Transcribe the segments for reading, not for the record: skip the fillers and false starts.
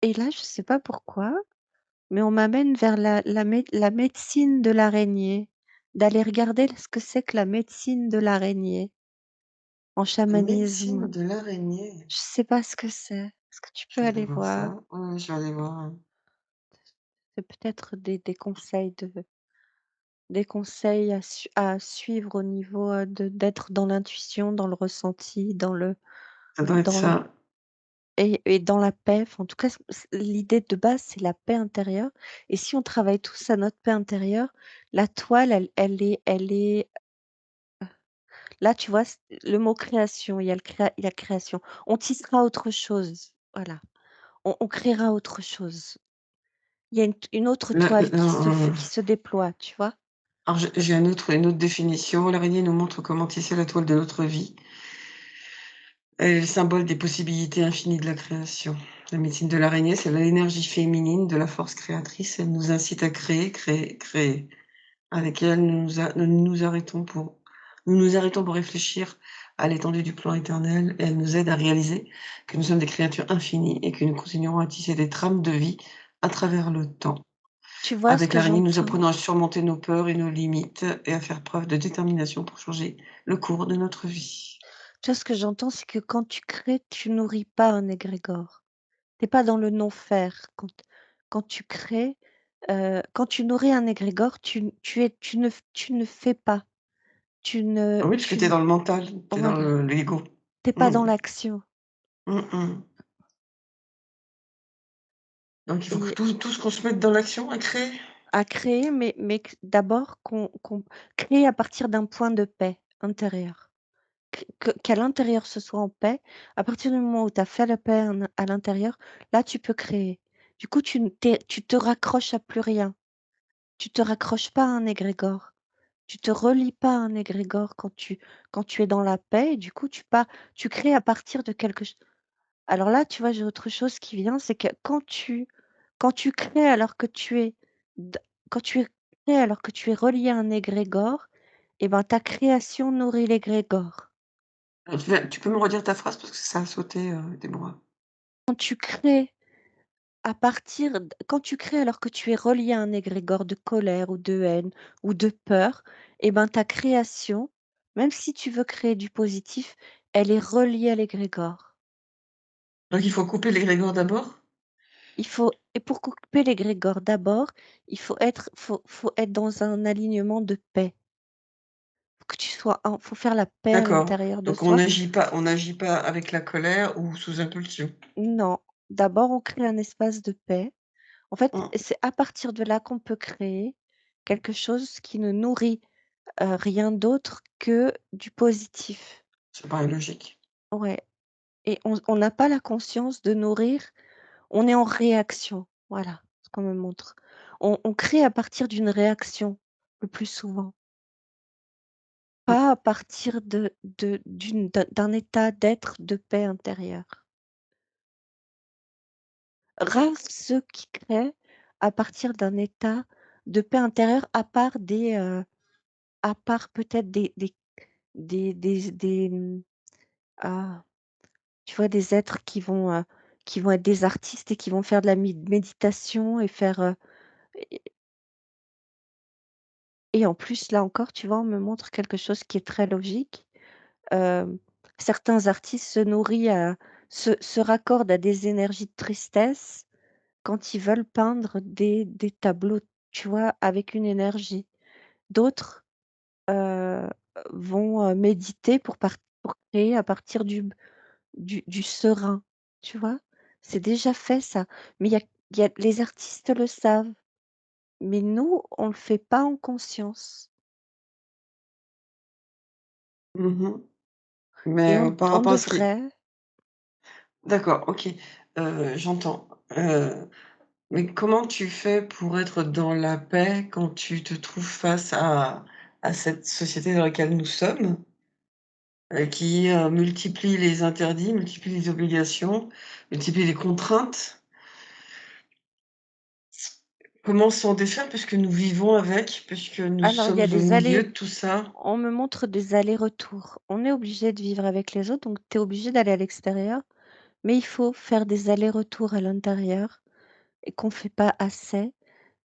et là, je sais pas pourquoi, mais on m'amène vers la médecine de l'araignée, d'aller regarder ce que c'est que la médecine de l'araignée en La médecine chamanisme. de l'araignée. Je sais pas ce que c'est. Est-ce que tu Je peux vais aller aller voir voir? ça. Ouais, ouais, je vais aller voir, C'est peut-être des conseils à suivre au niveau, d'être dans l'intuition, dans le ressenti, Ça doit être dans le ça. et dans la paix. Enfin, en tout cas, l'idée de base, c'est la paix intérieure et si on travaille tous à notre paix intérieure, la toile, elle est là, tu vois, le mot création, il y a création. On tissera autre chose, voilà. On créera autre chose. Il y a une autre Le toile le qui se déploie, tu vois? alors j'ai une autre définition. L'araignée nous montre comment tisser la toile de notre vie. Elle est le symbole des possibilités infinies de la création. La médecine de l'araignée, c'est l'énergie féminine de la force créatrice. Elle nous incite à créer, créer, créer. Avec elle, nous nous arrêtons pour réfléchir à l'étendue du plan éternel et elle nous aide à réaliser que nous sommes des créatures infinies et que nous continuerons à tisser des trames de vie à travers le temps. Tu vois ce Avec que l'araignée, nous j'entends? apprenons à surmonter nos peurs et nos limites et à faire preuve de détermination pour changer le cours de notre vie. Tu vois ce que j'entends, c'est que quand tu crées, tu nourris pas un égrégore. Tu es pas dans le non-faire. Quand tu crées, quand tu nourris un égrégore, tu ne fais pas. Tu ne Ah oui, parce que tu tu es n dans le mental, tu es dans Voilà, l'ego. tu es pas dans Mmh. l'action Mmh mh. Donc il faut que et tous qu'on se mette dans l'action, à créer? à créer, mais q d'abord qu'on crée à partir d'un point de paix intérieure. Qu'à l'intérieur, ce soit en paix. À partir du moment où tu as fait la paix à l'intérieur, là, tu peux créer. Du coup, tu te raccroches à plus rien. Tu te raccroches pas à un égrégore. Tu te relis pas à un égrégore quand tu es dans la paix et du coup, tu crées à partir de quelque chose. Alors là, tu vois, j'ai autre chose qui vient, c'est que quand tu crées alors que tu es d quand tu es crées alors que tu es relié à un égrégore et ben, ta création nourrit l'égrégore. Tu peux me redire ta phrase parce que ça a sauté, Déborah? Quand tu crées quand tu crées alors que tu es relié à un égrégore de colère ou de haine ou de peur et ben, ta création, même si tu veux créer du positif, elle est reliée à l'égrégore. Donc il faut couper l'égrégore d'abord? Et pour couper l'égrégore d'abord, faut être dans un alignement de paix. Faut faire la paix à D'accord. l'intérieur de Donc soi. on n'agit pas avec la colère ou sous impulsion? Non, d'abord on crée un espace de paix. En fait, Mmh. c'est à partir de là qu'on peut créer quelque chose qui ne nourrit, rien d'autre que du positif. Ça paraît logique. Ouais et on n'a pas la conscience de nourrir, on est en réaction. Voilà ce qu'on me montre. On crée à partir d'une réaction, le plus souvent, Mmh. pas à partir d'un état d'être de paix intérieure. Rares ceux qui créent à partir d'un état de paix intérieure, à part peut-être des ah, tu vois, des êtres qui vont être des artistes et qui vont faire de la méditation et faire, et en plus, là encore, tu vois, on me montre quelque chose qui est très logique. Hem, Certains artistes se raccordent à des énergies de tristesse quand ils veulent peindre des tableaux, tu vois, avec une énergie. D'autres, heu, vont, méditer pour créer à partir du serein, tu vois? C'est déjà fait ça, mais il y a les artistes le savent, mais nous, on le fait pas en conscience Mmh. et Mais, par on rapport à ce qui devrait. d'accord, OK, j'entends. Mais comment tu fais pour être dans la paix quand tu te trouves face à cette société dans laquelle nous sommes, qui, multiplie les interdits, multiplie les obligations, multiplie les contraintes? Comment s'en défaire puisque nous vivons avec, puisque nous Alors il y sommes a au des milieu allers de tout ça? on me montre des allers-retours. On est obligé de vivre avec les autres, donc tu es obligé d'aller à l'extérieur, mais il faut faire des allers-retours à l'intérieur et qu'on fait pas assez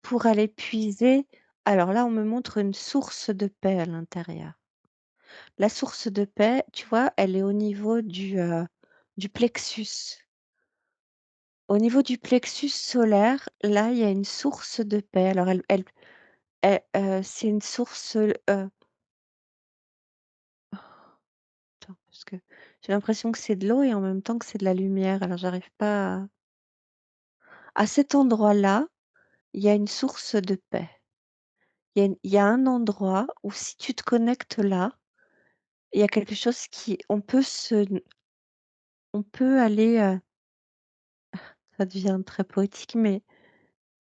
pour aller puiser. Alors là, on me montre une source de paix à l'intérieur. La source de paix, tu vois, elle est au niveau du plexus. Au niveau du plexus solaire, là, il y a une source de paix. Alors c'est une source, attends, parce que j'ai l'impression que c'est de l'eau et en même temps que c'est de la lumière, alors j'arrive pas à cet endroit-là, il y a une source de paix. Il y a un endroit où si tu te connectes là, il y a quelque chose qui on peut aller, ça devient très poétique, mais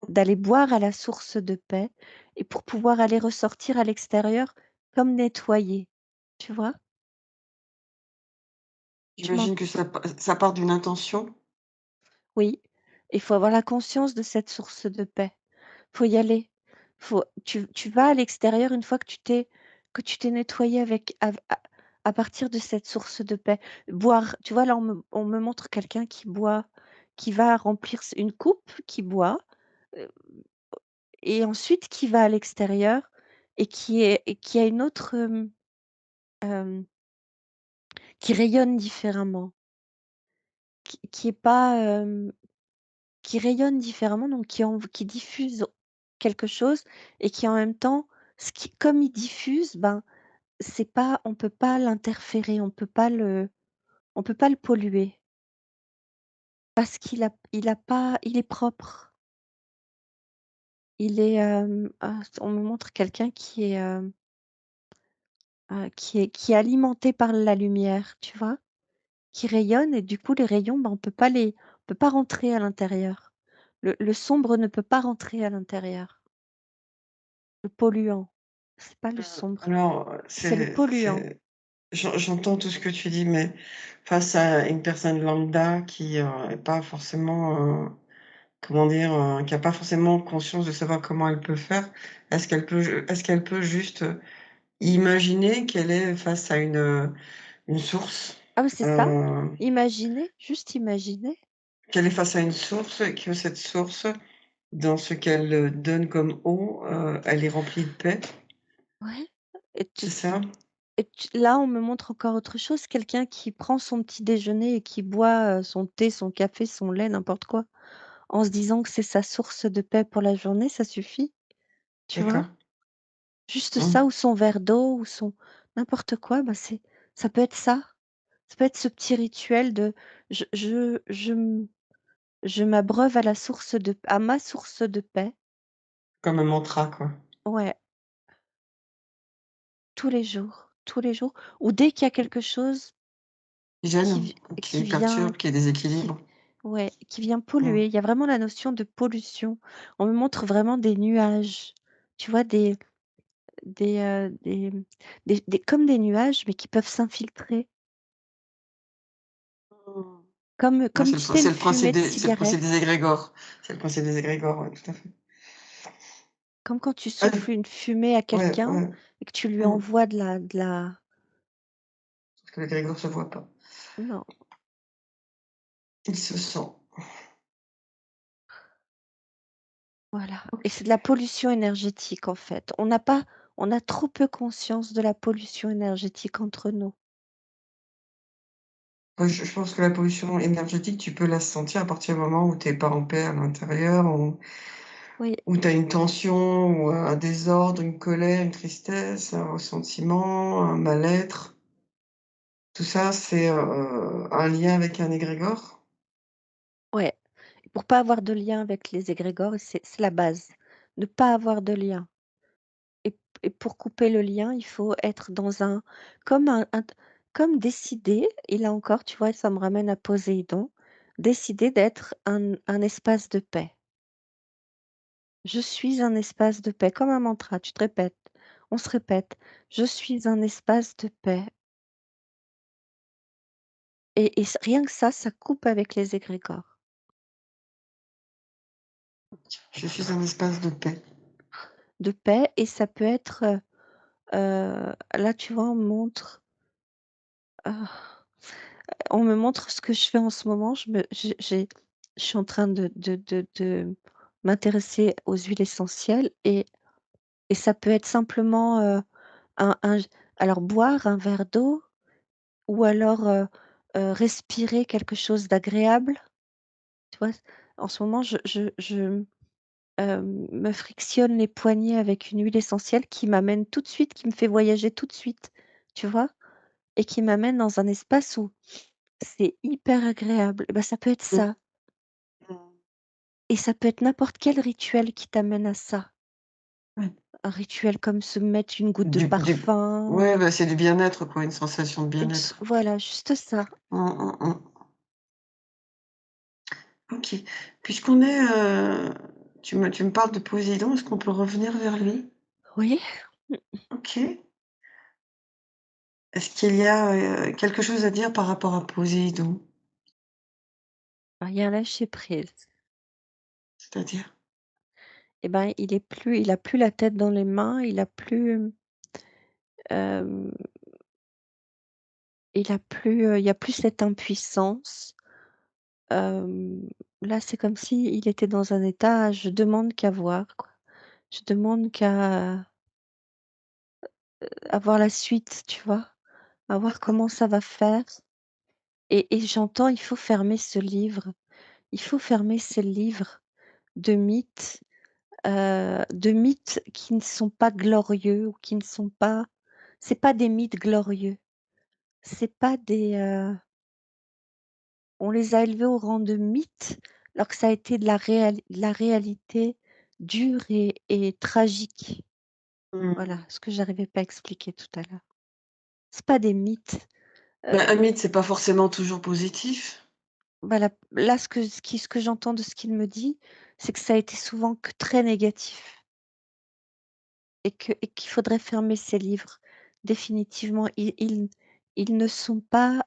d'aller boire à la source de paix et pour pouvoir aller ressortir à l'extérieur comme nettoyé, tu vois? Tu m'en J'imagine que ça part d'une intention? Oui, il faut avoir la conscience de cette source de paix. Faut y aller. Tu vas à l'extérieur une fois que tu t'es nettoyé avec à partir de cette source de paix. Boire, tu vois, là, on me montre quelqu'un qui boit, qui va remplir une coupe, qui boit, heu et ensuite qui va à l'extérieur et qui a une autre, hem, qui rayonne différemment, qui est pas, qui rayonne différemment, donc qui diffuse quelque chose et qui en même temps, comme il diffuse, ben, c'est pas on peut pas l'interférer, on peut pas le polluer parce il est propre. On me montre quelqu'un qui est alimenté par la lumière, tu vois? Qui rayonne et du coup les rayons, ben, on peut pas rentrer à l'intérieur. Le sombre ne peut pas rentrer à l'intérieur. Le polluant, c'est pas le sombre, Alors, c'est le polluant. j'entends tout ce que tu dis, mais face à une personne lambda qui, est pas forcément, comment dire? Qui a pas forcément conscience de savoir comment elle peut faire, est-ce qu'elle peut juste, imaginer qu'elle est face à une source, Ah, mais c'est ça, heu, imaginer, juste imaginer, qu'elle est face à une source et que cette source, dans ce qu'elle, donne comme eau, elle est remplie de paix, ouais et tu c'est ça? et tu là, on me montre encore autre chose, quelqu'un qui prend son petit déjeuner et qui boit, son thé, son café, son lait, n'importe quoi, en se disant que c'est sa source de paix pour la journée, ça suffit, tu vois? D'accord. Juste ça Mmh. ou son verre d'eau ou son n'importe quoi, bah, ça peut être ça. Ça peut être ce petit rituel de je m'abreuve à ma source de paix, Comme un mantra, quoi. ouais, tous les jours, ou dès qu'il y a quelque chose Qui qui gêne, vi qui perturbe, qui est qui déséquilibre. ouais, qui vient Mmh. polluer. Il y a vraiment la notion de pollution. On me montre vraiment des nuages, tu vois? Des, heu, des, des comme des nuages, mais qui peuvent s'infiltrer, Mmh. Ouais, comme tu sais une fumée de c'est le principe cigarette, des égrégores. C'est le principe des égrégores, ouais, tout à fait. comme quand tu Ouais, souffles une fumée à ouais, quelqu'un ouais. et que tu lui Mmh. envoies de la Parce que l'égrégore se voit pas. non, Il se sent. voilà, et OK. c'est de la pollution énergétique, en fait. On a trop peu conscience de la pollution énergétique entre nous. Ouais, je pense que la pollution énergétique, tu peux la sentir à partir du moment où tu es pas en paix à l'intérieur, Oui, où tu as une tension ou un désordre, une colère, une tristesse, un ressentiment, un mal-être. Tout ça, c'est, un lien avec un égrégore? ouais. Pour pas avoir de lien avec les égrégores, c'est la base. Ne pas avoir de lien, et pour couper le lien, il faut être dans un comme décider, et là encore, tu vois, ça me ramène à Poséidon, décider d'être un espace de paix. Je suis un espace de paix, comme un mantra, tu te répètes, on se répète: «Je suis un espace de paix», et rien que ça coupe avec les égrégores. Je suis un espace de paix. De paix, et ça peut être, là, tu vois, on me montre, On me montre ce que je fais en ce moment, je suis en train de m'intéresser aux huiles essentielles et ça peut être simplement, un alors boire un verre d'eau ou alors, respirer quelque chose d'agréable, tu vois? En ce moment, me frictionne les poignets avec une huile essentielle qui m'amène tout de suite, qui me fait voyager tout de suite, tu vois? Et qui m'amène dans un espace où c'est hyper agréable. Et bah, ça peut être Mmh. ça Mmh. et ça peut être n'importe quel rituel qui t'amène à ça. Ouais. Un rituel comme se mettre une goutte de Du parfum, ouais, bah, c'est du bien-être, quoi, une sensation de une s bien-être. voilà, juste ça. Mmh, mmh, mmh. OK. Puisqu'on est, tu me parles de Poséidon, est-ce qu'on peut revenir vers lui? Oui, OK. Est-ce qu'il y a, quelque chose à dire par rapport à Poséidon? il y a un lâcher prise. C'est-à-dire? Et ben, il a plus la tête dans les mains, hem, il y a plus cette impuissance. Hem, Là, c'est comme s'il était dans un état: «Je demande qu'à voir, quoi. Je demande qu'à avoir la suite», tu vois? À voir D'accord. comment ça va faire et j'entends: «Il faut fermer ce livre. Il faut fermer ce livre de mythes qui ne sont pas glorieux ou qui ne sont pas c'est pas des mythes glorieux. C'est pas on les a élevés au rang de mythes, alors que ça a été de la réalité dure et tragique. Voilà, Mmh. ce que j'arrivais pas à expliquer tout à l'heure. C'est pas des mythes, Bah, un l mythe, c'est pas forcément toujours positif. voilà, là, ce que j'entends de ce qu'il me dit, c'est que ça a été souvent que très négatif et qu'il faudrait fermer ces livres définitivement. Ils ne sont pas,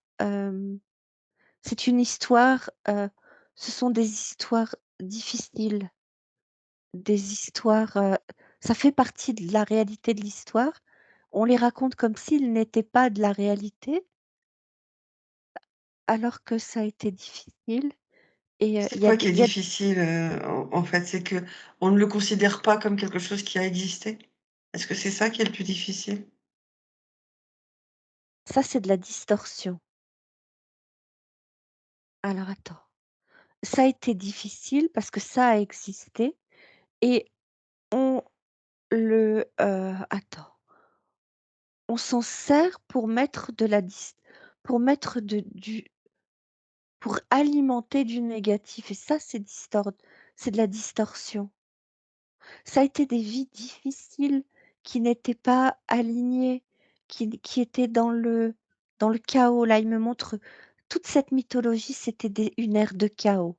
c'est une histoire, ce sont des histoires difficiles. Des histoires, ça fait partie de la réalité de l'histoire. On les raconte comme s'ils n'étaient pas de la réalité, alors que ça a été difficile et C'est quoi qui est il y a difficile, en fait? C'est qu'on ne le considère pas comme quelque chose qui a existé? Est-ce que c'est ça qui est le plus difficile? ça, c'est de la distorsion. Alors attends, ça a été difficile parce que ça a existé et on attends, on s'en sert pour mettre de la dis pour mettre de du pour alimenter du négatif et ça, c'est de la distorsion. Ça a été des vies difficiles qui n'étaient pas alignées, qui étaient dans le chaos. Là, il me montre toute cette mythologie, c'était une ère de chaos.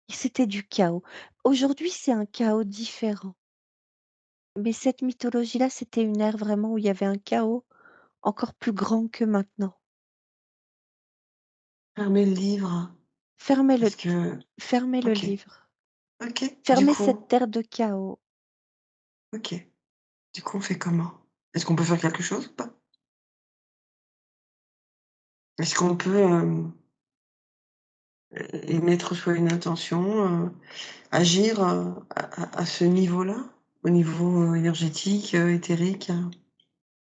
C'était du chaos. Aujourd'hui, c'est un chaos différent. Mais cette mythologie-là, c'était une ère vraiment où il y avait un chaos encore plus grand que maintenant. Fermer le livre, Fermez le parce que fermez le OK, livre. OK, du Fermez cette coup terre de chaos. OK, du coup, on fait comment? Est-ce qu'on peut faire quelque chose ou pas? Est-ce qu'on peut, émettre soit une intention, agir, à ce niveau-là? Au niveau, énergétique, éthérique,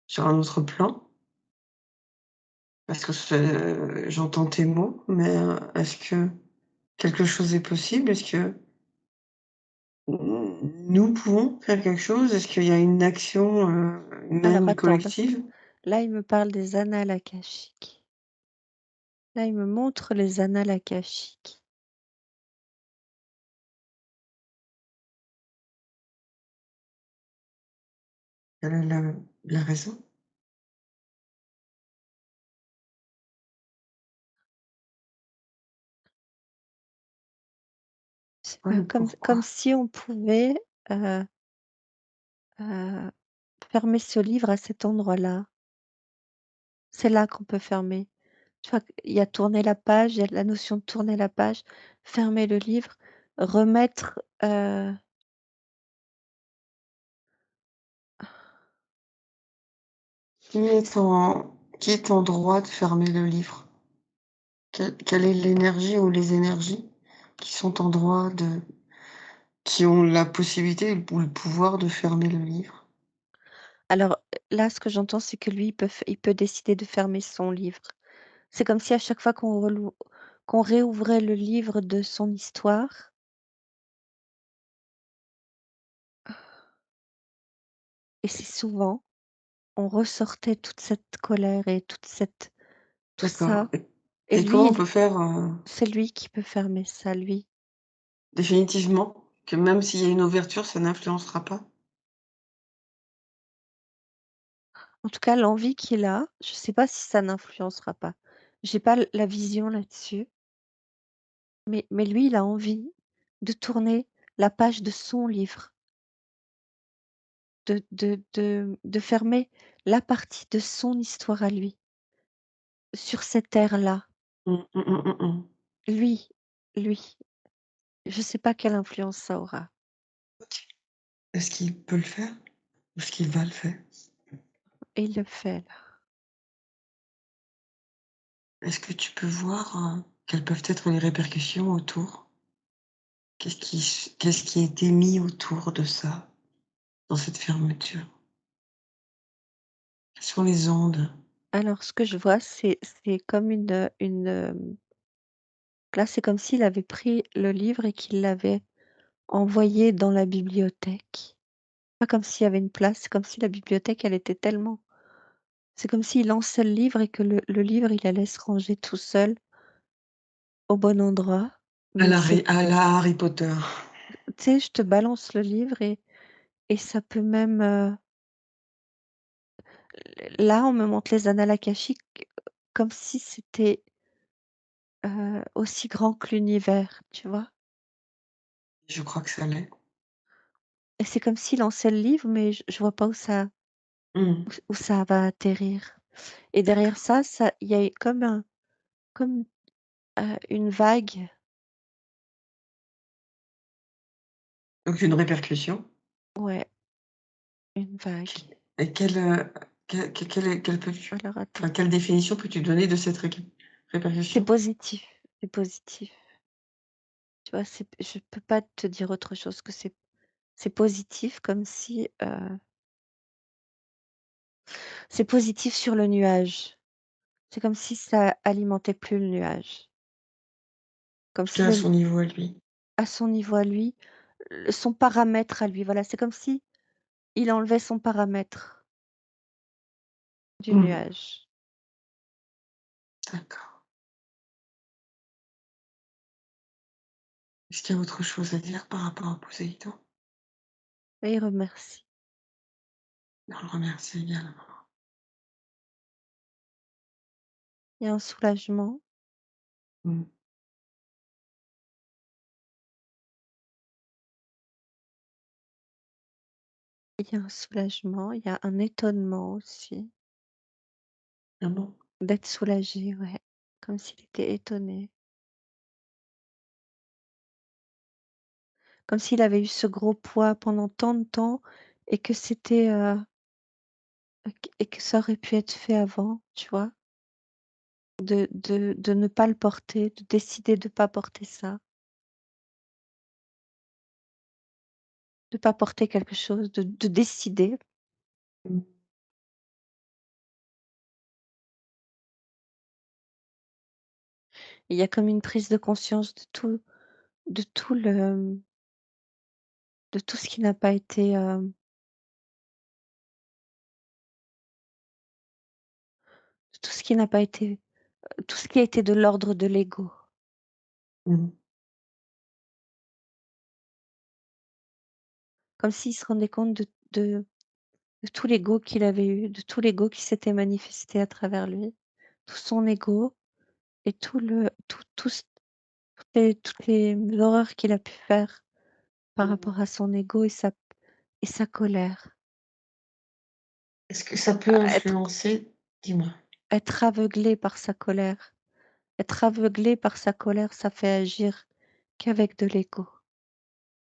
sur un autre plan? Parce que j'entends tes mots, mais, est-ce que quelque chose est possible? Est-ce que nous pouvons faire quelque chose? Est-ce qu'il y a une action, humaine Alors ou attends, parce que collective? là, il me parle des annales akashiques. Là, il me montre les annales akashiques. Quelle est la raison? Ouais, Comme pourquoi? si on pouvait, heu heu, fermer ce livre à cet endroit-là. C'est là qu'on peut fermer. Tu vois? Il y a tourner la page, il y a la notion de tourner la page, fermer le livre, remettre, Mettre en qui est en droit de fermer le livre? Quelle est l'énergie ou les énergies qui sont en droit de qui ont la possibilité ou le pouvoir de fermer le livre? Alors, là, ce que j'entends, c'est que lui, il peut décider de fermer son livre. C'est comme si à chaque fois qu'on réouvrait le livre de son histoire et c'est souvent, on ressortait toute cette colère et tout D'accord ça et et lui, comment on peut faire, c'est lui qui peut fermer ça, lui. définitivement que même s'il y a une ouverture, ça n'influencera pas? En tout cas, l'envie qu'il a, je sais pas si ça n'influencera pas. J'ai pas la vision là-dessus, mais lui, il a envie de tourner la page de son livre, de fermer la partie de son histoire à lui, sur cette ère-là. Mmh, mmh, mmh, mmh, mmh. Lui, lui, je sais pas quelle influence ça aura. OK. Est-ce qu'il peut le faire? Ou est-ce qu'il va le faire? Et il le fait là. Est-ce que tu peux voir, quelles peuvent être les répercussions autour? Qu'est-ce qui a été mis autour de ça, dans cette fermeture? Quelles sont les ondes? Alors ce que je vois, c'est comme là, c'est comme s'il avait pris le livre et qu'il l'avait envoyé dans la bibliothèque. Pas comme s'il y avait une place, c'est comme si la bibliothèque, elle était tellement c'est comme s'il lançait le livre et que le livre, il allait se ranger tout seul au bon endroit. Mais c'est À la Harry Potter. tu sais, je te balance le livre et ça peut même, là, on me montre les annales akashiques comme si c'était, aussi grand que l'univers, tu vois? Je crois que ça l'est. Et c'est comme s'il lançait le livre, mais je vois pas Mmh. où ça va atterrir. Et derrière D'accord. ça il y a comme, une vague, Donc une répercussion ouais, une qui vague. et quelle peux-tu Alors attends, enfin, quelle définition peux-tu donner de cette c'est répercussion? positif, c'est positif. Tu vois? Je peux pas te dire autre chose que c'est positif comme si, c'est positif sur le nuage. C'est comme si ça alimentait plus le nuage. Comme En tout si cas à le son niveau à lui. à son niveau à lui, son paramètre à lui, voilà, c'est comme si il enlevait son paramètre du Mmh. nuage. D'accord. Est-ce qu'il y a autre chose à dire par rapport à Poséidon? Et il remercie. On le remercie également. Il y a un soulagement, Mmh. il y a un soulagement, il y a un étonnement aussi, Ah bon? d'être soulagé, ouais, comme s'il était étonné, comme s'il avait eu ce gros poids pendant tant de temps et que c'était, et que ça aurait pu être fait avant, tu vois? De ne pas le porter, de décider de pas porter ça, de pas porter quelque chose, de décider. Mmh. Il y a comme une prise de conscience de tout le de tout ce qui n'a pas été, de tout ce qui n'a pas été tout ce qui a été de l'ordre de l'ego. Mmh. Comme s'il se rendait compte de tout l'ego qu'il avait eu, de tout l'ego qui s'était manifesté à travers lui, tout son ego et tout ce toutes les horreurs qu'il a pu faire par Mmh. rapport à son ego et sa colère. Est-ce que ça peut Être influencer dis-moi? être aveuglé par sa colère. Être aveuglé par sa colère, ça fait agir qu'avec de l'ego.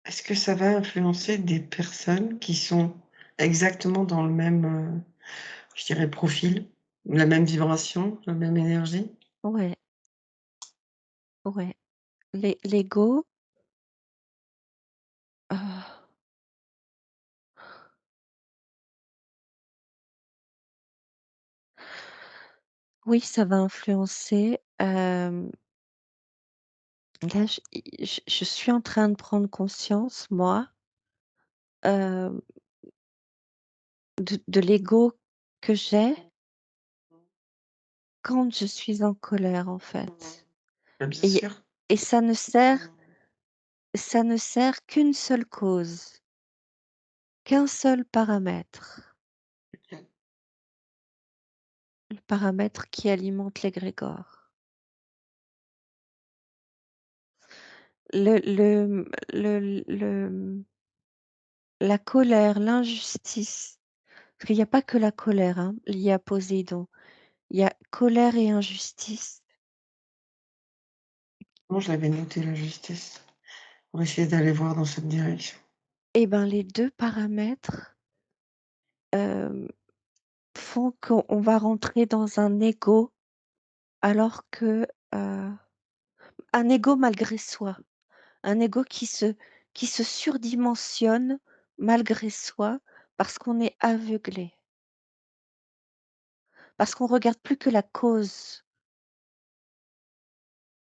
Est-ce que ça va influencer des personnes qui sont exactement dans le même, je dirais profil? La même vibration, la même énergie? Ouais, ouais. L'ego, heu, oui, ça va influencer, là, je suis en train de prendre conscience, moi, hem, de l'ego que j'ai quand je suis en colère, en fait. Bah, bien Et sûr. et ça ne sert qu'une seule cause, qu'un seul paramètre, OK. le paramètre qui alimente l'égrégore. Le la colère, l'injustice, parce qu'il y a pas que la colère, hein, liée à Poséidon. Il y a colère et injustice. Moi, je l'avais noté la justice. On va essayer d'aller voir dans cette direction. Et ben, les 2 paramètres, hem, font qu'on va rentrer dans un ego alors que, un ego malgré soi. Un ego qui se surdimensionne malgré soi parce qu'on est aveuglé, parce qu'on regarde plus que la cause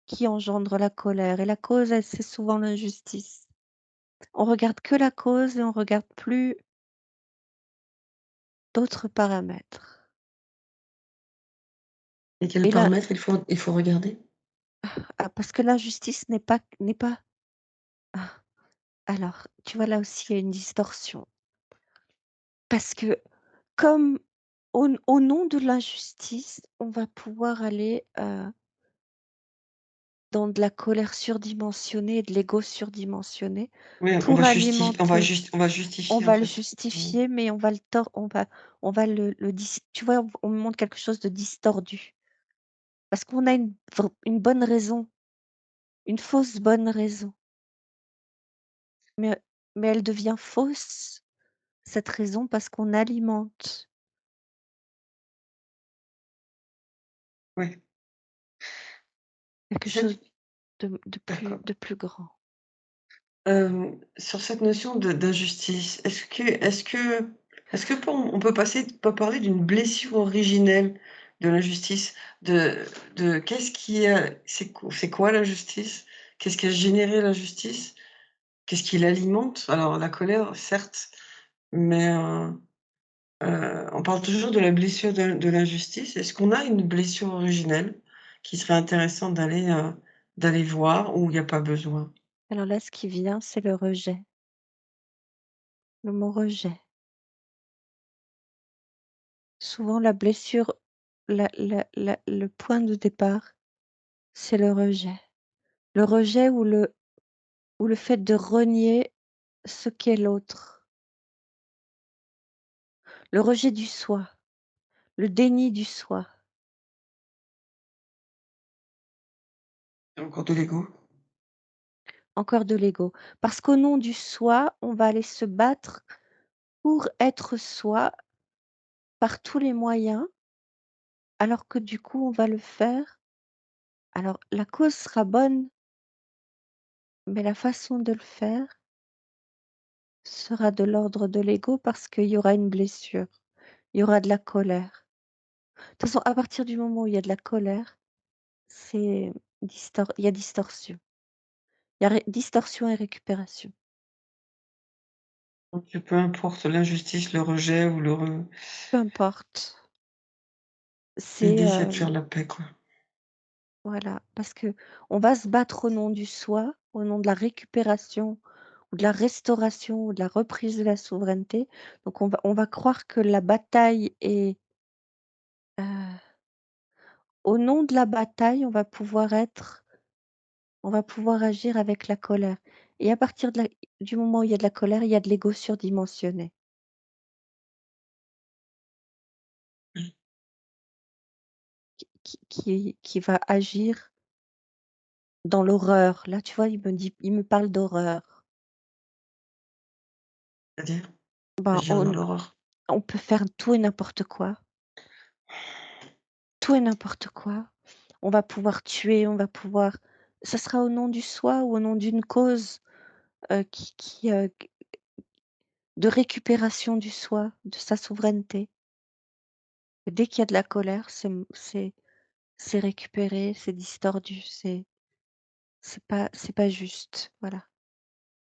qui engendre la colère et la cause, elle, c'est souvent l'injustice. On regarde que la cause et on regarde plus d'autres paramètres Et quels et là, paramètres il faut regarder? parce que l'injustice n'est pas ah, alors, tu vois, là aussi, il y a une distorsion parce que comme au nom de l'injustice, on va pouvoir aller, dans de la colère surdimensionnée et de l'ego surdimensionné Oui, pour alimenter. on va On justifier, en va le fait. Mmh. justifier, mais on va le dis tu vois, on me montre quelque chose de distordu. Parce qu'on a une bonne raison, une fausse bonne raison, mais elle devient fausse, cette raison, parce qu'on alimente Oui. quelque chose Cette D'accord. de plus grand. Sur cette notion d'injustice, est-ce que on peut parler d'une blessure originelle de l'injustice? Qu'est-ce qui a c'est quoi l'injustice? Qu'est-ce qui a généré l'injustice? Qu'est-ce qui l'alimente? Alors la colère, certes, mais on parle toujours de la blessure de l'injustice. Est-ce qu'on a une blessure originelle qui serait intéressant d'aller voir ou il y a pas besoin? Alors là, ce qui vient, c'est le rejet, le mot rejet. Souvent la blessure, le point de départ, c'est le rejet. Le rejet ou le fait de renier ce qu'est l'autre. Le rejet du soi, le déni du soi, Encore de l'ego? encore de l'ego. Parce qu'au nom du soi, on va aller se battre pour être soi par tous les moyens, alors que du coup, on va le faire. Alors la cause sera bonne, mais la façon de le faire sera de l'ordre de l'ego parce qu'il y aura une blessure, il y aura de la colère. De toute façon, à partir du moment où il y a de la colère, c'est il y a distorsion. Il y a distorsion et récupération. Donc peu importe l'injustice, le rejet ou Peu importe. C'est, l'idée c'est de faire la paix, quoi. voilà, parce que on va se battre au nom du soi, au nom de la récupération ou de la restauration ou de la reprise de la souveraineté. Donc on va croire que la bataille est, heu, au nom de la bataille, on va pouvoir agir avec la colère et à partir du moment où il y a de la colère, il y a de l'ego surdimensionné qui va agir dans l'horreur. Là, tu vois, il me parle d'horreur. C'est-à-dire? Ben, Agir dans l'horreur. on peut faire tout et n'importe quoi. tout et n'importe quoi. On va pouvoir tuer, on va pouvoir ça sera au nom du soi ou au nom d'une cause, qui de récupération du soi, de sa souveraineté. Et dès qu'il y a de la colère, c'est récupéré, c'est distordu, c'est pas juste, voilà.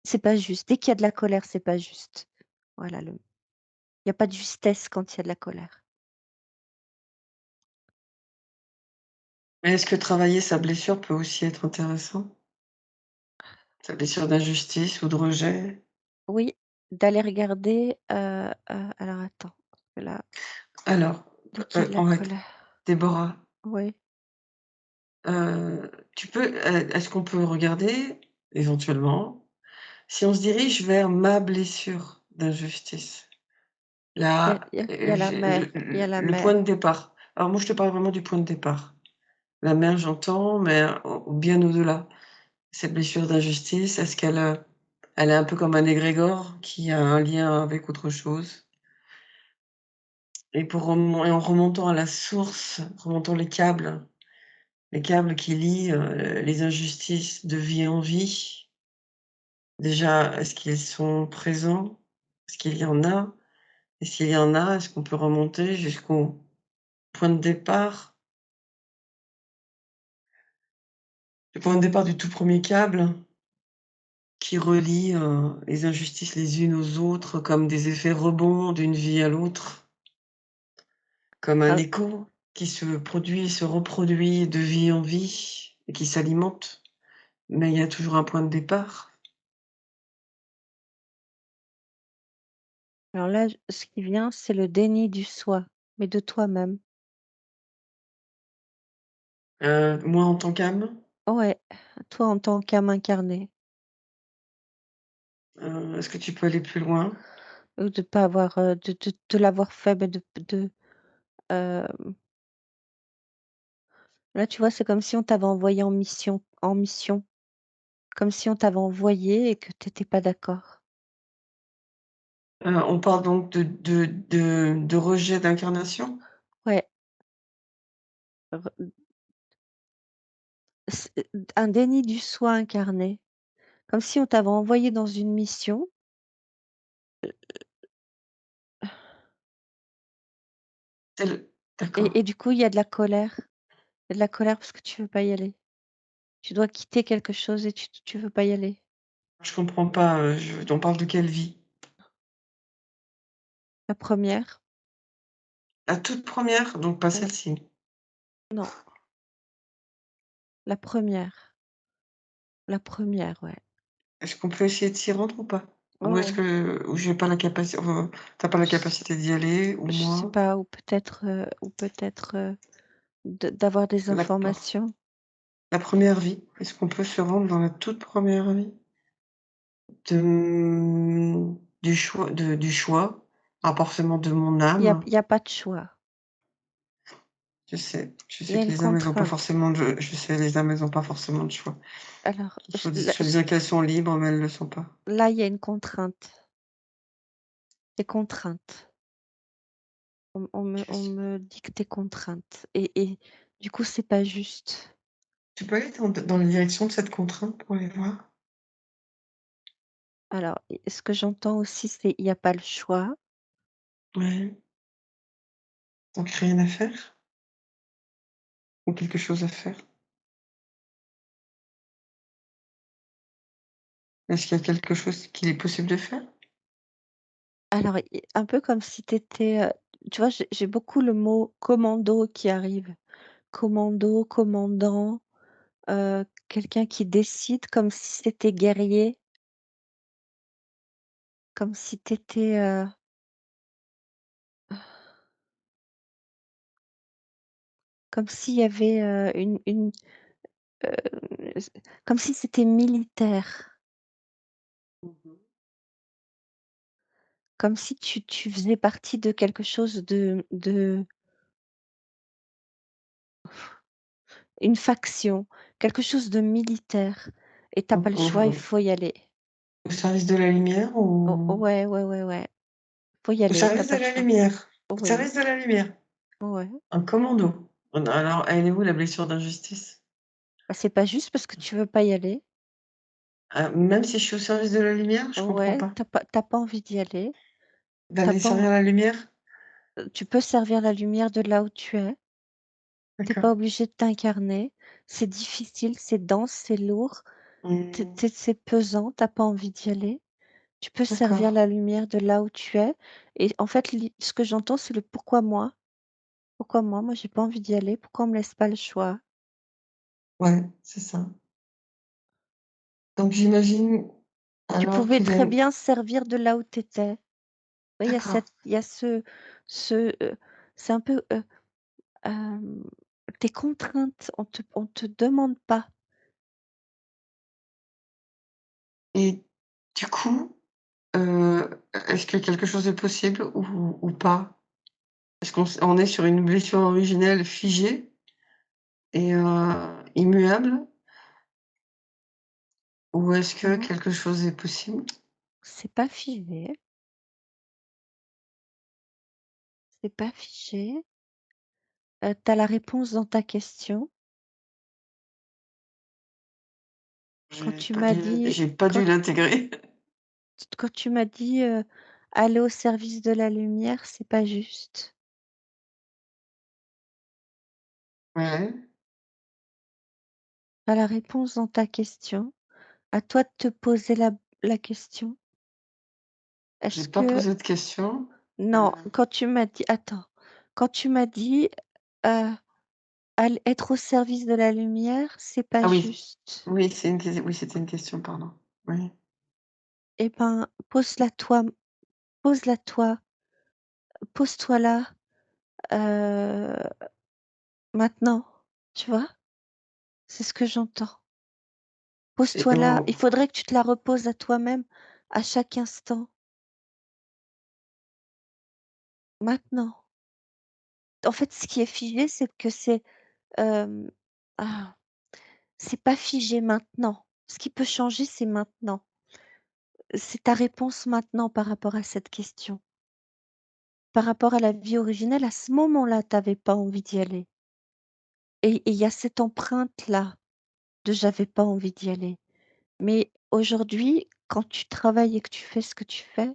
C'est pas juste. Dès qu'il y a de la colère, c'est pas juste. Voilà le il y a pas de justesse quand il y a de la colère. Mais est-ce que travailler sa blessure peut aussi être intéressant? Sa blessure d'injustice ou de rejet? Oui, d'aller regarder, alors attends, parce que là, Alors, dès qu'il y a de la en fait, colère, Déborah, oui, tu peux, est-ce qu'on peut regarder, éventuellement, si on se dirige vers ma blessure d'injustice? il y a Là, il y a il y a la j'ai mer, il y a la le point mer. de départ. Alors moi, je te parle vraiment du point de départ. La mer, j'entends, mais bien au-delà. Cette blessure d'injustice, est-ce qu'elle, elle est un peu comme un égrégore qui a un lien avec autre chose? Et en remontant à la source, remontant les câbles qui lient, les injustices de vie en vie, déjà, est-ce qu'ils sont présents? Est-ce qu'il y en a? Et s'il y en a, est-ce qu'on peut remonter jusqu'au point de départ? Le point de départ du tout premier câble qui relie, les injustices les unes aux autres comme des effets rebonds d'une vie à l'autre, comme un Al écho qui se produit et se reproduit de vie en vie et qui s'alimente, mais il y a toujours un point de départ. alors là, ce qui vient, c'est le déni du soi, mais de toi-même. Moi en tant qu'âme, Ouais, toi en tant qu'âme incarnée, est-ce que tu peux aller plus loin? ou de pas avoir, de l'avoir fait, mais hem, là, tu vois, c'est comme si on t'avait envoyé en mission, comme si on t'avait envoyé et que tu étais pas d'accord. On parle donc de rejet d'incarnation? Ouais, re c'est un déni du soi incarné, comme si on t'avait envoyé dans une mission C'est le et d'accord, du coup, il y a de la colère. Il y a de la colère parce que tu veux pas y aller. Tu dois quitter quelque chose et tu veux pas y aller. je comprends pas, on parle de quelle vie? La première, La toute première, donc pas ouais, celle-ci? non, la première, la première, ouais. Est-ce qu'on peut essayer de s'y rendre ou pas? Ou est-ce Ouais, que ou j'ai pas la capacité, tu pas la capacité d'y aller ou je sais moi? pas ou peut-être, d'avoir des La informations. la première vie, est-ce qu'on peut se rendre dans la toute première vie de, du choix, pas forcément de mon âme? Il y a pas de choix. Je Il y sais a que une les âmes, elles ont pas contrainte. forcément de je sais, les âmes, elles ont pas forcément de choix. Alors, je là Soi-disant qu'elles sont libres, mais elles le sont pas. là, il y a une contrainte. Des contraintes. On Qu'est-ce me dicte des contraintes et du coup, c'est pas juste. tu peux aller dans la direction de cette contrainte pour aller voir? Alors et ce que j'entends aussi, c'est il y a pas le choix. Ouais, donc rien à faire ou quelque chose à faire? Est-ce qu'il y a quelque chose qu'il est possible de faire? Alors i un peu comme si tu étais, tu vois, j'ai beaucoup le mot commando qui arrive. Commando, commandant, quelqu'un qui décide comme si c'était guerrier, comme si tu étais, comme s'il y avait, s comme si c'était militaire, Mmh mh. comme si tu faisais partie de quelque chose de une faction, quelque chose de militaire et tu as pas le choix, il faut y aller. Au service de la lumière ou Ouais, ouais, ouais, ouais, faut y au aller, tu as service pas de le la choix. lumière? Au Oui, service de la lumière? ouais, Un commando? Alors, elle est où la blessure d'injustice? Bah, c'est pas juste parce que tu veux pas y aller. Ah, même si je suis au service de la lumière? Je comprends Ouais, pas. tu pas envie d'y aller. Tu D'aller pas en servir la lumière? Tu peux servir la lumière de là où tu es. Tu D'accord. pas obligé de t'incarner. C'est difficile, c'est dense, c'est lourd, Mmh, c'est pesant, tu pas envie d'y aller. Tu peux servir d'accord. la lumière de là où tu es et en fait, ce que j'entends, c'est le: «Pourquoi moi? Pourquoi moi? Moi, j'ai pas envie d'y aller. Pourquoi on me laisse pas le choix?» Ouais, c'est ça. Donc j'imagine Tu alors pouvais qu'il très est bien servir de là où tu étais. Oui, d'accord. il y a ce, c'est un peu, hem, tes contraintes, on te demande pas. Et du coup, est-ce que quelque chose est possible ou pas? Est-ce on est sur une blessure originelle figée et immuable ou est-ce que Mmh. quelque chose est possible? C'est pas figé, c'est pas figé. Tu la réponse dans ta question. Quand tu m'as dit J'ai pas quand dû l'intégrer. quand tu m'as dit, «Aller au service de la lumière», c'est pas juste. Ouais, Tu la réponse dans ta question. À toi de te poser la question. j'ai Est-ce pas que posé de questions. non, quand tu m'as dit attends, quand tu m'as dit, heu, être au service de la lumière, c'est pas Ah oui, juste. oui, oui, c'était une question, pardon. Oui. Eh ben, pose-la toi, pose-toi là, heu, maintenant, tu vois? C'est ce que j'entends. Et Pose-toi là, il au faudrait que tu te la reposes à toi-même à chaque instant, maintenant. En fait, ce qui est figé, c'est que hem, ah, c'est pas figé maintenant. Ce qui peut changer, c'est maintenant. C'est ta réponse maintenant par rapport à cette question. Par rapport à la vie originelle, à ce moment-là, tu avais pas envie d'y aller et il y a cette empreinte-là de «j'avais pas envie d'y aller». Mais aujourd'hui, quand tu travailles et que tu fais ce que tu fais,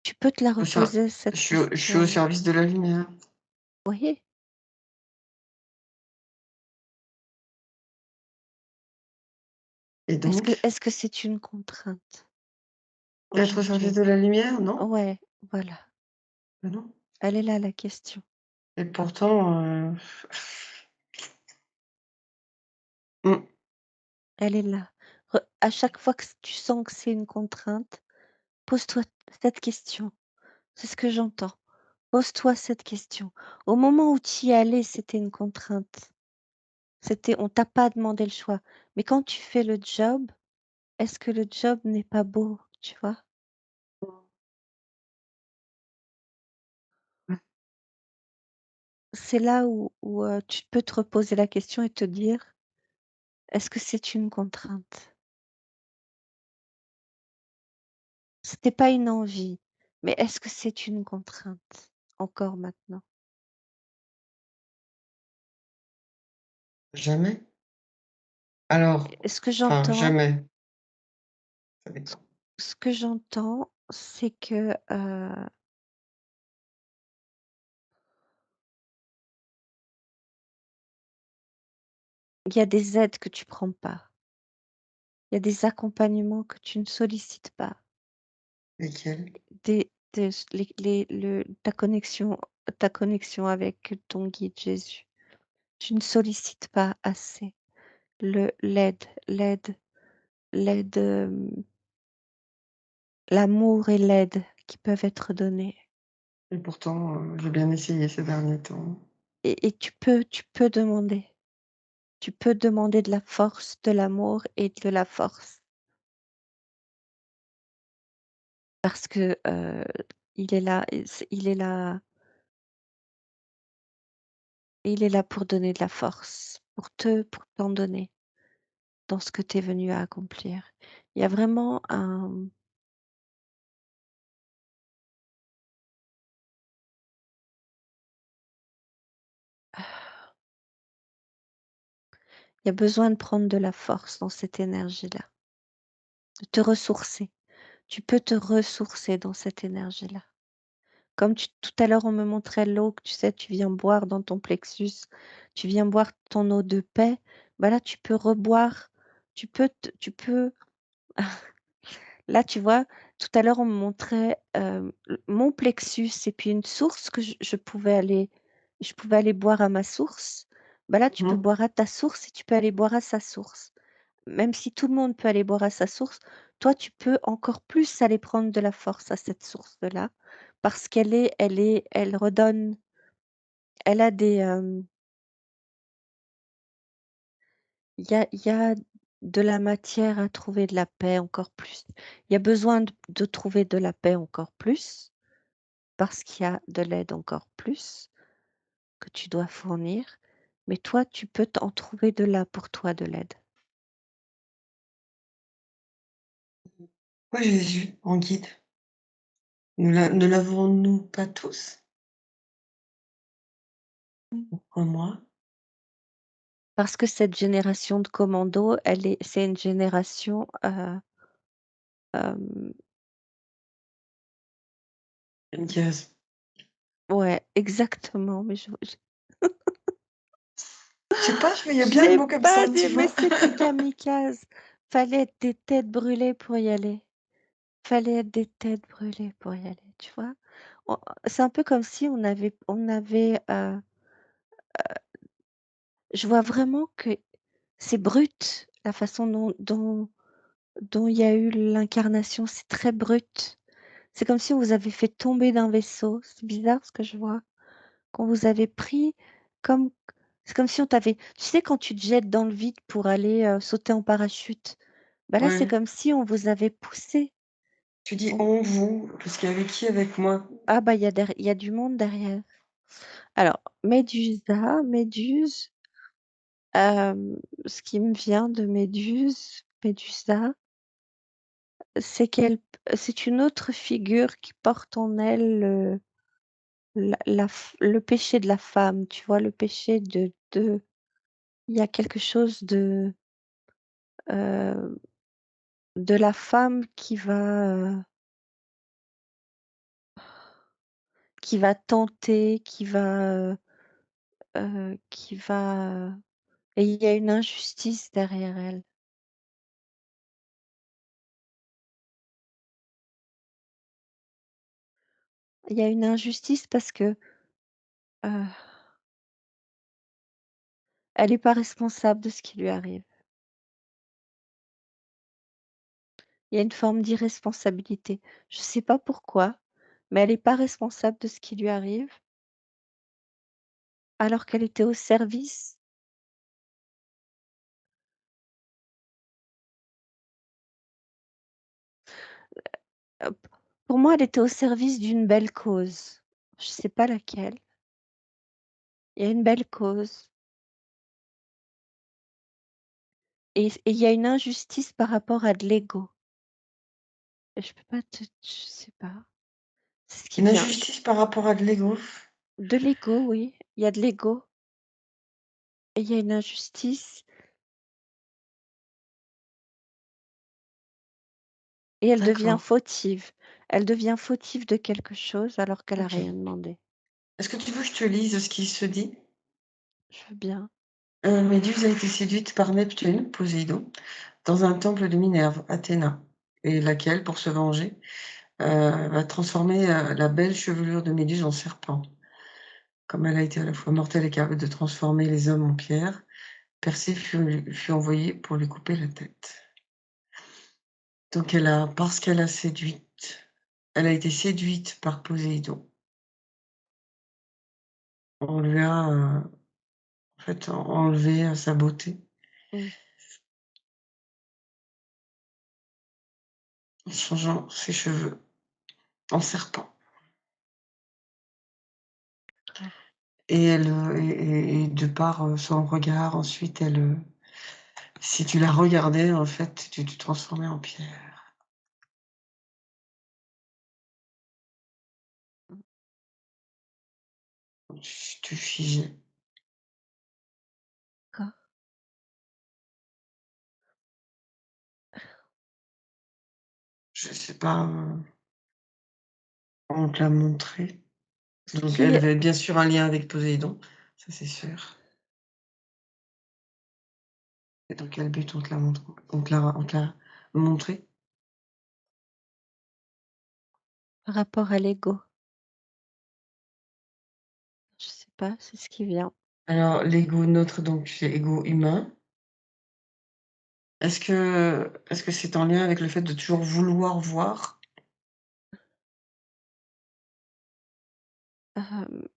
tu peux te la au ser reposer cette je suis au question. service de la lumière Oui. et donc? Est-ce que c'est une contrainte Être au service aujourd'hui? de la lumière, non? Ouais, voilà, Bah, non. elle est là la question. Et pourtant, mmh, Elle est là. À chaque fois que tu sens que c'est une contrainte, pose-toi cette question. C'est ce que j'entends. Pose-toi cette question. Au moment où tu y allais, c'était une contrainte. On t'a pas demandé le choix. Mais quand tu fais le job, est-ce que le job n'est pas beau, tu vois? ouais, C'est là où tu peux te reposer la question et te dire: «Est-ce que c'est une contrainte?» C'était pas une envie, mais est-ce que c'est une contrainte, encore maintenant? jamais? Alors, Et ce que enfin, j'entends jamais, ça ce dépend. ce que j'entends, c'est que, il y a des aides que tu prends pas. Il y a des accompagnements que tu ne sollicites pas. Lesquels? Des les le ta connexion avec ton guide Jésus. Tu ne sollicites pas assez l'aide, l'aide, l'amour et l'aide qui peuvent être donnés Et pourtant, j'ai bien essayé ces derniers temps. et tu peux demander. Tu peux demander de la force, de l'amour et de la force parce que, il est là et il est là pour donner de la force, pour t'en donner dans ce que tu es venu à accomplir. Il y a vraiment Il y a besoin de prendre de la force dans cette énergie-là, de te ressourcer. Tu peux te ressourcer dans cette énergie-là. Comme tout à l'heure, on me montrait l'eau que tu sais, tu viens boire dans ton plexus, tu viens boire ton eau de paix. Bah là, tu peux reboire, tu peux. Là, tu vois, tout à l'heure, on me montrait mon plexus et puis une source que je pouvais aller boire à ma source. Bah là, tu peux Mmh. boire à ta source et tu peux aller boire à sa source. Même si tout le monde peut aller boire à sa source, toi, tu peux encore plus aller prendre de la force à cette source-là parce elle redonne, elle a des, il y a de la matière à trouver de la paix encore plus. Il y a besoin de trouver de la paix encore plus. Parce qu'il y a de l'aide encore plus que tu dois fournir, mais toi, tu peux t'en trouver de là pour toi de l'aide. Pourquoi Jésus en guide? Ne l'avons-nous pas tous? Mmh. Pourquoi moi? Parce que cette génération de commandos, c'est une génération, hem, Yes. ouais, exactement, mais Je sais pas, je voyais je bien le l'ai mot comme pas ça, dit, tu mais vois? c'était kamikaze. Fallait être des têtes brûlées pour y aller. Fallait être des têtes brûlées pour y aller, tu vois? On C'est un peu comme si je vois vraiment que c'est brut, la façon dont il y a eu l'incarnation, c'est très brut. C'est comme si on vous avait fait tomber d'un vaisseau. C'est bizarre ce que je vois. Qu'on vous avait pris comme c'est comme si on t'avait tu sais quand tu te jettes dans le vide pour aller, sauter en parachute? Bah, là, c'est Ouais. comme si on vous avait poussé. Tu dis: On «On», «vous», parce qu'il y avait qui avec moi? Ah bah, il y a du monde derrière. Alors, Méduse, ce qui me vient de Médusa, c'est une autre figure qui porte en elle le péché de la femme, tu vois? Le péché de il y a quelque chose heu, de la femme qui va tenter, qui va, et il y a une injustice derrière elle. Il y a une injustice parce que, heu, elle est pas responsable de ce qui lui arrive. Il y a une forme d'irresponsabilité. Je sais pas pourquoi, mais elle est pas responsable de ce qui lui arrive, alors qu'elle était au service. P Pour moi, elle était au service d'une belle cause. Je sais pas laquelle. Il y a une belle cause et il y a une injustice par rapport à de l'ego. Et je peux pas je sais pas. C'est ce qui Une vient. injustice par rapport à de l'ego? De l'ego, oui, il y a de l'ego et il y a une injustice et elle devient D'accord, fautive. Elle devient fautive de quelque chose alors qu'elle a rien OK. demandé. Est-ce que tu veux que je te lise ce qui se dit? Je veux bien. Méduse a été séduite par Neptune, Poséidon, dans un temple de Minerve, Athéna, et laquelle, pour se venger, va transformer, la belle chevelure de Méduse en serpent. Comme elle a été à la fois mortelle et capable de transformer les hommes en pierre, Persée fut envoyé pour lui couper la tête. Donc parce qu'elle a elle a été séduite par Poséidon. On lui a, en fait, enlevé, sa beauté, Mmh, en changeant ses cheveux en serpent. d'accord. Et elle, et de par, son regard ensuite si tu la regardais en fait, tu te transformais en pierre. Mmh, Tu figeais. d'accord. Je sais pas, on te l'a montré. Ce Donc qui elle est avait bien sûr un lien avec Poséidon, ça c'est sûr. Et dans quel but on te l'a montré? par rapport à l'ego. Je sais pas, c'est ce qui vient. Alors l'ego nôtre, donc c'est ego humain. Est-ce que c'est en lien avec le fait de toujours vouloir voir Hem,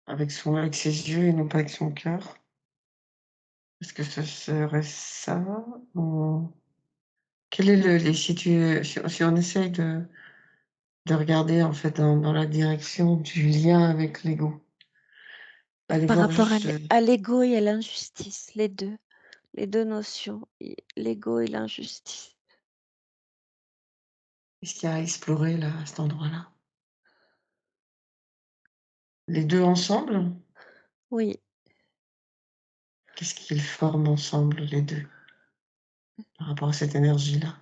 avec ses yeux et non pas avec son cœur? Est-ce que ce serait ça? Ou quel est le les si tu, si on essaye de regarder en fait dans la direction du lien avec l'ego, aller par voir rapport juste, à l'ego et à l'injustice, les 2 notions, l'ego et l'injustice. qu'est-ce qu'il y a à explorer là, à cet endroit-là? Les 2 ensemble? Oui, Qu'est-ce qu'ils forment ensemble les 2 par rapport à cette énergie-là?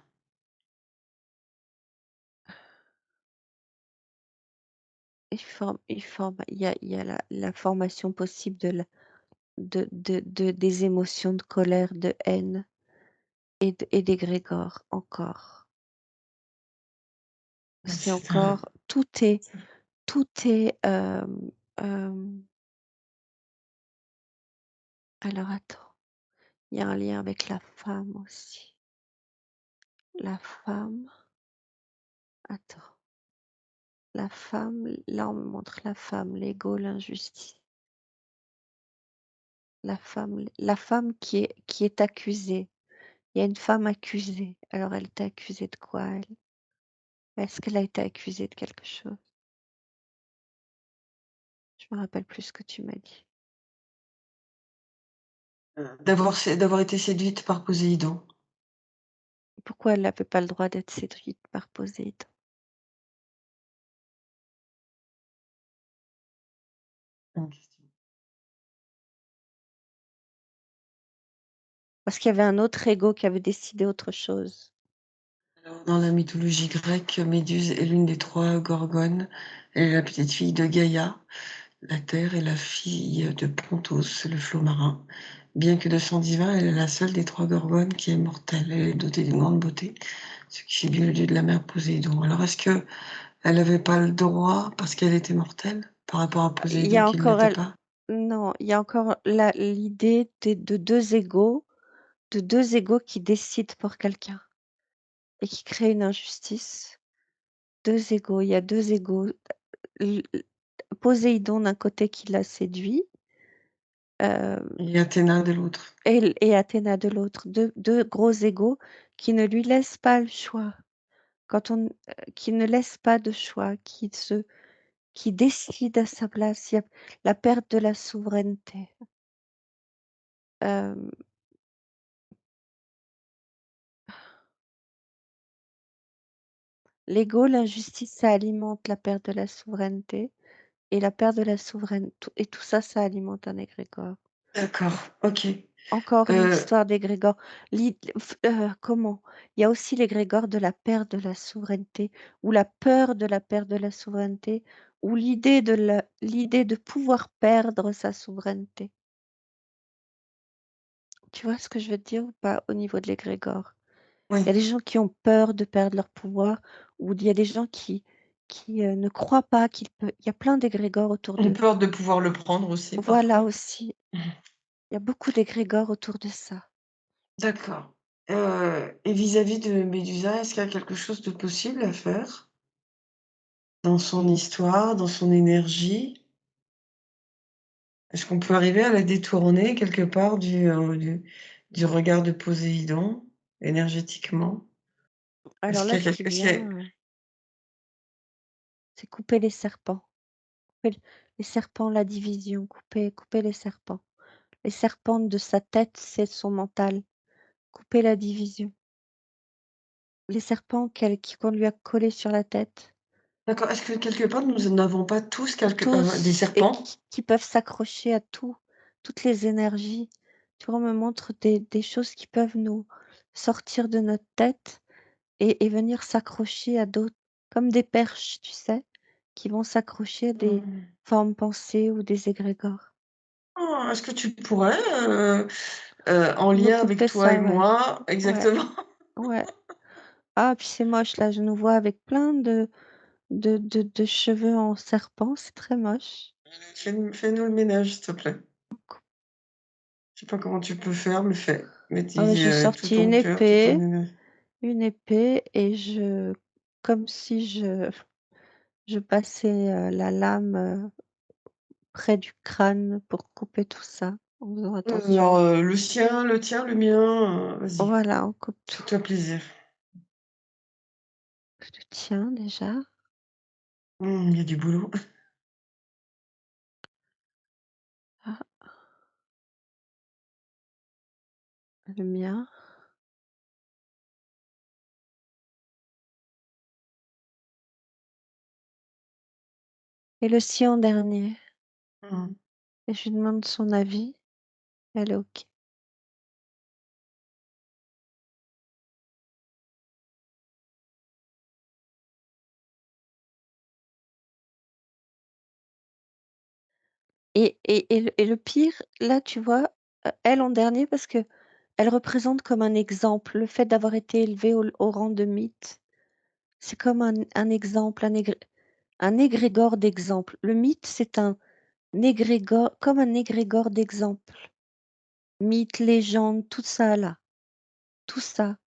il y a la formation possible de des émotions de colère, de haine et d'égrégore encore. Ouais, C'est encore tout est, alors attends, il y a un lien avec la femme aussi. La femme, attends, la femme, là on me montre la femme, l'ego, l'injustice. La femme qui est accusée. Il y a une femme accusée. Alors elle était accusée de quoi elle? Est-ce qu'elle a été accusée de quelque chose? Je me rappelle plus ce que tu m'as dit. d'avoir été séduite par Poséidon. Pourquoi elle n'avait pas le droit d'être séduite par Poséidon? Bonne question. Parce qu'il y avait un autre ego qui avait décidé autre chose. Alors dans la mythologie grecque, Méduse est l'une des 3 gorgones. Elle est la petite fille de Gaïa, la terre, et la fille de Pontos, le flot marin. Bien que de sang divin, elle est la seule des 3 gorgones qui est mortelle. Elle est dotée d'une grande beauté, ce qui fait bien le dieu de la mer Poséidon. Alors est-ce qu'elle avait pas le droit parce qu'elle était mortelle, par rapport à Il y Poséidon a qui ne encore l'était pas? non, il y a encore l'idée de 2 égos, qui décident pour quelqu'un et qui créent une injustice. 2 égos, il y a 2 égos. L Poséidon d'un côté qui l'a séduit, hem Et Athéna de l'autre. et Athéna de l'autre. Deux gros égos qui ne lui laissent pas le choix. Qui ne laissent pas de choix, qui décident à sa place. Il y a la perte de la souveraineté. Hem, L'ego, l'injustice, ça alimente la perte de la souveraineté et la perte de la souveraineté et tout ça, ça alimente un égrégore. D'accord, OK. Encore une Heu, histoire d'égrégore. Comment? Il y a aussi l'égrégore de la perte de la souveraineté ou la peur de la perte de la souveraineté ou l'idée de pouvoir perdre sa souveraineté. Tu vois ce que je veux dire ou pas au niveau de l'égrégore? oui, Il y a des gens qui ont peur de perdre leur pouvoir ou il y a des gens ne croient pas qu'ils peuvent. Il y a plein d'égrégores autour ont d'eux. peur de pouvoir le prendre aussi Voilà parfois. aussi, il y a beaucoup d'égrégores autour de ça. D'accord. Et vis-à-vis de Médusa, est-ce qu'il y a quelque chose de possible à faire? Dans son histoire, dans son énergie? Est-ce qu'on peut arriver à la détourner quelque part du regard de Poséidon, énergétiquement? Alors là, ce qui Est-ce qu'il y a vient, c'est couper les serpents. Couper les serpents, la division, couper les serpents. Les serpents de sa tête, c'est son mental. Couper la division. Les serpents qu'on lui a collés sur la tête, d'accord, est-ce que quelque part nous n'avons pas tous des tous et serpents? qui peuvent s'accrocher à tout, toutes les énergies. Tu vois, on me montre des choses qui peuvent nous sortir de notre tête et venir s'accrocher à d'autres comme des perches, tu sais? Qui vont s'accrocher à des Mmh. formes pensées ou des égrégores. Oh, est-ce que tu pourrais, en lien avec M'occuper toi et ça, ouais. moi Ouais, exactement. ouais. Ah, puis c'est moche là, je nous vois avec plein de cheveux en serpent, c'est très moche. Fais-nous le ménage, s'il te plaît. Je sais pas comment tu peux faire, mais fais. Mets Ah mais tes, j'ai tout sorti ton cœur, toute ton énergie. une épée et je comme si je passais, la lame, près du crâne pour couper tout ça, en faisant Alors, attention. le sien, le tien, le mien, vas-y, Voilà, on coupe tout. fais-toi plaisir. Je te tiens déjà. Il y a du boulot. Ah, le mien et le sien en dernier Mmh. et je lui demande son avis, elle est OK. Et le pire, là, tu vois, elle en dernier parce qu'elle représente comme un exemple. Le fait d'avoir été élevée au rang de mythe, c'est comme un exemple, un égrégore d'exemple. Le mythe, c'est un égrégore comme un égrégore d'exemple. Mythe, légende, tout ça là, tout ça,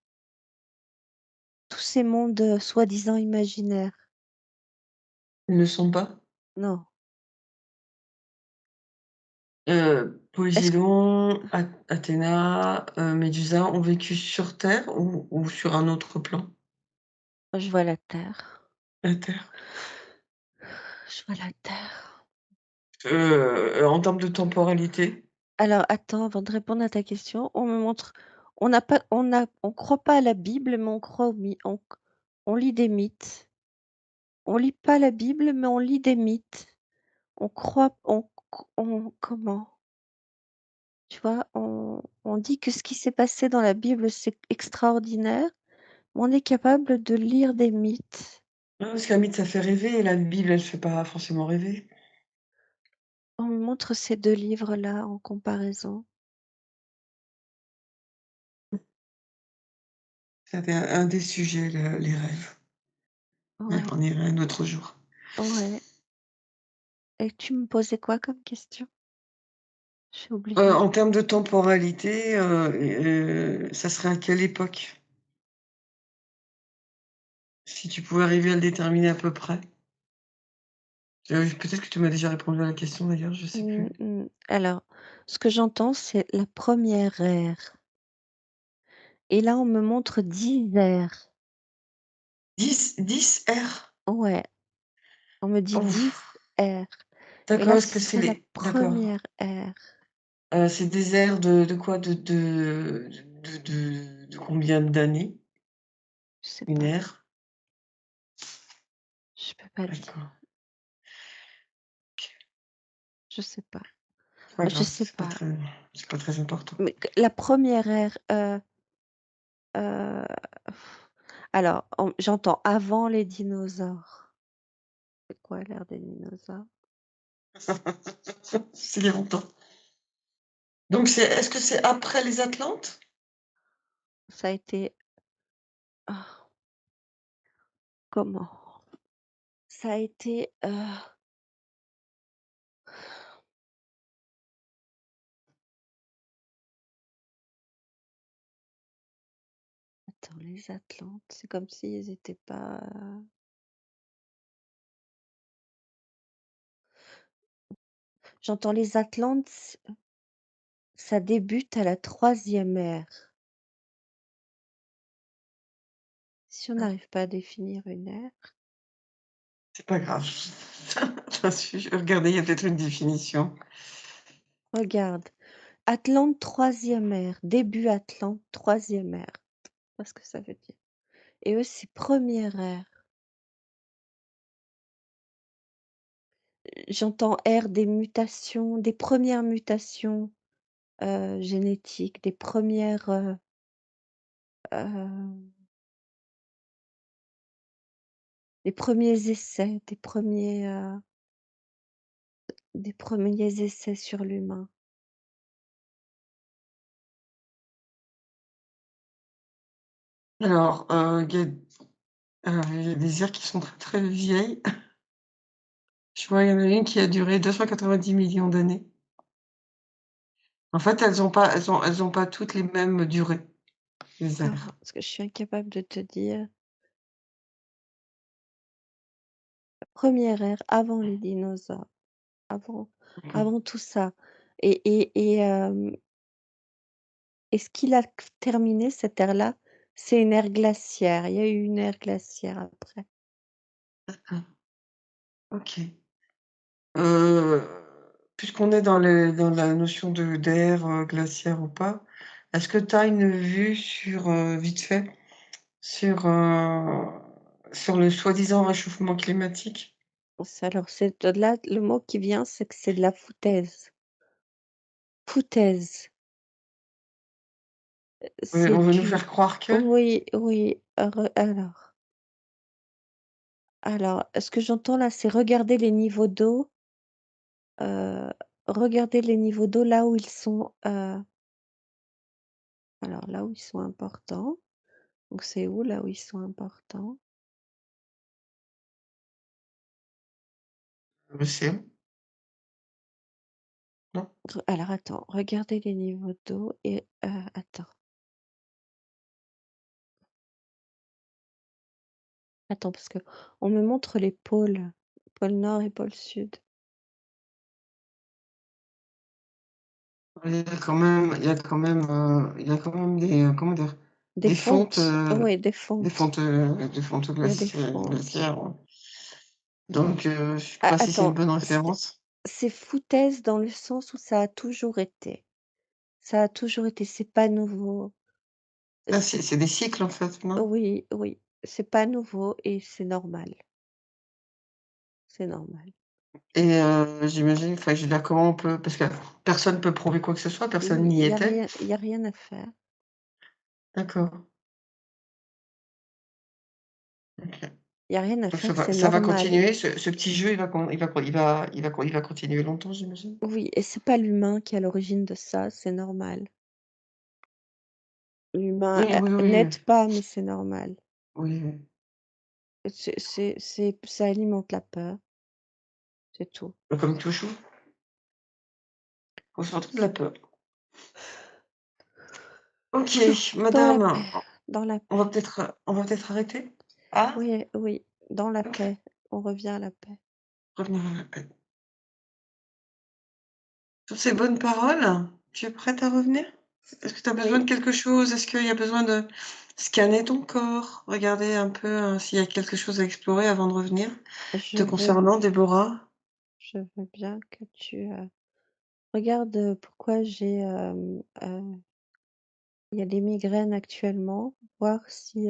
tous ces mondes, soi-disant imaginaires. Ils ne sont pas. Non. Est-ce que Poséidon, Athéna, Médusa ont vécu sur Terre ou sur un autre plan? je vois la terre, La Terre. je vois la terre. En termes de temporalité? Alors attends, avant de répondre à ta question, on croit pas à la Bible, mais on croit aux my on lit des mythes. On lit pas la Bible, mais on lit des mythes. On croit on comment? Tu vois? On dit que ce qui s'est passé dans la Bible, c'est extraordinaire, mais on est capable de lire des mythes. Non, parce qu'un mythe, ça fait rêver et la Bible, elle fait pas forcément rêver. On me montre ces 2 livres-là en comparaison. C'était un des sujets, les rêves. Ouais, Ouais, on irait un autre jour. ouais et tu me posais quoi comme question? J'ai oublié. En termes de temporalité, ça serait à quelle époque? Si tu pouvais arriver à le déterminer à peu près? Peut-être que tu m'as déjà répondu à la question d'ailleurs, je sais plus. Alors, ce que j'entends, c'est la première ère et là, on me montre 10 ères. 10 R? Ouais, on me dit 10 Ouf! ères et D'accord, là, est-ce ce que c'est serait la les d'accord. première ère. C'est des aires de quoi? De combien d'années? Je sais Une pas, ère? je peux pas dire, D'accord, OK. je sais pas. C'est pas Je grave, sais pas, c'est pas très important. mais q la première ère, heu, alors j'entends avant les dinosaures. C'est quoi l'ère des dinosaures? C'est il y a longtemps. Donc est-ce que c'est après les Atlantes? Ça a été comment? Ça a été, attends, les Atlantes, c'est comme s'ils étaient pas, j'entends les Atlantes, ça débute à la troisième ère. Si on n'arrive pas à définir une ère, C'est pas grave. Je vais regarder, il y a peut-être une définition. regarde, Atlante troisième ère, début Atlante troisième ère, je sais pas ce que ça veut dire et eux, c'est première ère. J'entends ère des mutations, des premières mutations, génétiques, des premières, les premiers essais, des premiers essais sur l'humain. Alors, il y a des aires qui sont très, très vieilles. Je vois, il y en a une qui a duré 290 millions d'années. En fait, elles ont pas toutes les mêmes durées, les Alors, aires. parce que je suis incapable de te dire, la première ère avant les dinosaures, avant OK. avant tout ça et ce qui l'a terminé cette ère-là, c'est une ère glaciaire. Il y a eu une ère glaciaire après. Mmh. OK. Heu, Puisqu'on est dans la notion de d'ère, glaciaire ou pas, est-ce que tu as une vue sur, vite fait, sur, sur le soi-disant réchauffement climatique? C'est de là le mot qui vient, c'est que c'est de la foutaise. Foutaise. On C'est veut nous du faire croire que? Oui, oui, alors, ce que j'entends là, c'est heu, regarder les niveaux d'eau là où ils sont, alors là où ils sont importants. Donc c'est où là où ils sont importants? L'océan, non? Alors attends, regarder les niveaux d'eau et attends parce que on me montre les pôles, pôle Nord et pôle Sud. Il y a quand même des, comment dire? Des Des fontes, fontes, oui, des fontes il y a des fontes. glaciaires, ouais. Donc je sais Ah pas si c'est une attends, bonne c'est référence. c'est foutaise dans le sens où ça a toujours été. Ça a toujours été, c'est pas nouveau. Ah, C'est c'est des cycles, en fait, non? Oui, oui, c'est pas nouveau et c'est normal, c'est normal. Et j'imagine, enfin, je veux dire, comment on peut, parce que personne peut prouver quoi que ce soit, personne Il n'y y a était. rien il y a rien à faire. D'accord, OK. Il y a rien à Donc faire, c'est ça va normal. continuer, ce petit jeu, il va continuer longtemps, j'imagine? Oui et c'est pas l'humain qui est à l'origine de ça, c'est normal. L'humain, Oui, oui, oui, n'aide pas, mais c'est normal. oui, oui. Ça alimente la peur, c'est tout. Bah, comme toujours, faut surtout de la peur. Tout OK, dans la madame, paix, dans la on paix. va peut-être arrêter? Ah? Oui, oui, dans la OK, paix, on revient à la paix. revenir à la paix. Sur ces bonnes paroles, tu es prête à revenir? Est-ce que tu as besoin Oui, de quelque chose? Est-ce qu'il y a besoin de scanner ton corps? Regarder un peu, s'il y a quelque chose à explorer avant de revenir je te veux concernant, Déborah? je veux bien que tu, regardes, pourquoi il y a des migraines actuellement, voir si,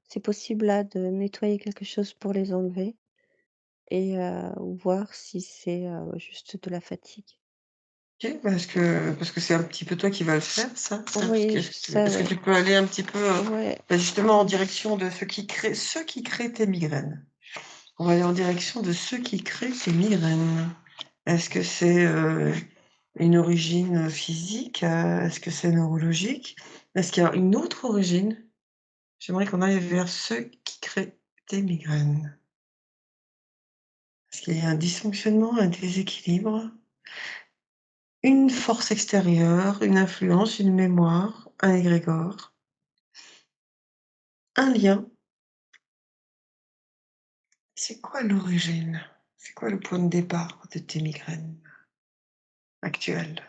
c'est possible là de nettoyer quelque chose pour les enlever et ou voir si c'est, juste de la fatigue. OK, parce que c'est un petit peu toi qui vas le faire, ça? Oui, je sais, Est-ce que ouais. tu peux aller un petit peu, Ouais, bah, justement en direction de ceux qui créent tes migraines? On va aller en direction de ceux qui créent tes migraines. Est-ce que c'est, une origine, physique? Est-ce que c'est neurologique? Est-ce qu'il y a une autre origine? J'aimerais qu'on aille vers ceux qui créent tes migraines. Est-ce qu'il y a un dysfonctionnement, un déséquilibre, une force extérieure, une influence, une mémoire, un égrégore, un lien? C'est quoi l'origine? C'est quoi le point de départ de tes migraines actuelles?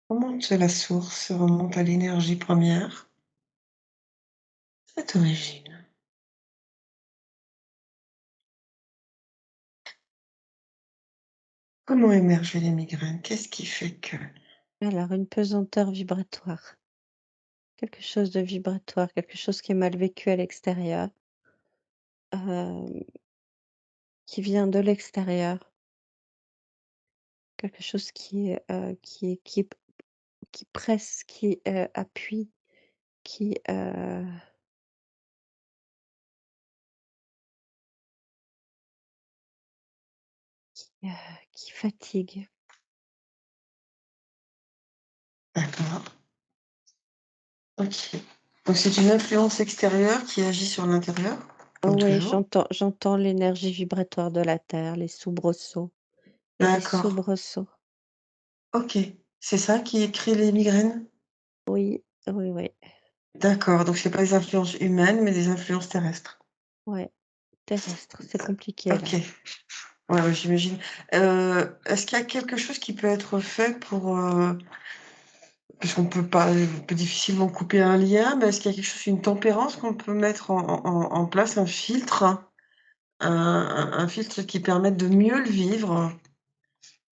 Remonte la source, remonte à l'énergie première, cette origine. Comment émergent les migraines? Qu'est-ce qui fait que alors une pesanteur vibratoire, quelque chose de vibratoire, quelque chose qui est mal vécu à l'extérieur, hem, qui vient de l'extérieur, quelque chose qui presse, qui, appuie, qui, qui fatigue. D'accord, OK. Donc c'est une influence extérieure qui agit sur l'intérieur, comme Ouais, toujours? j'entends l'énergie vibratoire de la terre, les soubresauts. Il y a des D'accord, soubresauts. OK. C'est ça qui crée les migraines? Oui, oui, oui, D'accord, donc c'est pas des influences humaines, mais des influences terrestres. ouais, terrestre, c'est compliqué OK. là. Ouais, ouais, j'imagine. Est-ce qu'il y a quelque chose qui peut être fait pour, puisqu'on peut pas on peut difficilement couper un lien, mais est-ce qu'il y a quelque chose, une tempérance qu'on peut mettre en place, un filtre? Un filtre qui permette de mieux le vivre,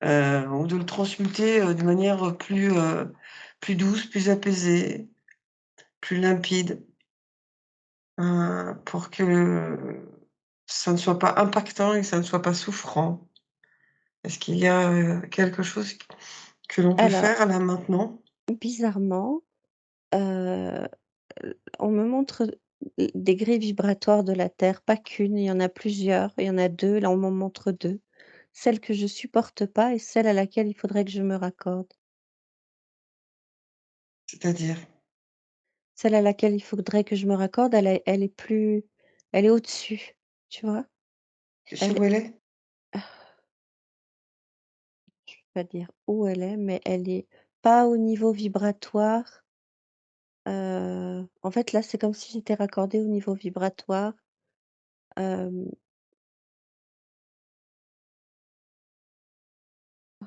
ou de le transmuter, de manière, plus douce, plus apaisée, plus limpide, pour que ça ne soit pas impactant et que ça ne soit pas souffrant. Est-ce qu'il y a, quelque chose que l'on peut Alors, faire là maintenant? bizarrement, heu, on me montre des grilles vibratoires de la terre, pas qu'une, il y en a plusieurs, il y en a 2. Là on m'en montre 2. Celle que je supporte pas et celle à laquelle il faudrait que je me raccorde. C'est-à-dire? Celle à laquelle il faudrait que je me raccorde, elle est au-dessus, tu vois? Tu sais Elle où elle est? Je peux pas dire où elle est, mais elle est pas au niveau vibratoire, en fait, là, c'est comme si j'étais raccordée au niveau vibratoire, hem, oh,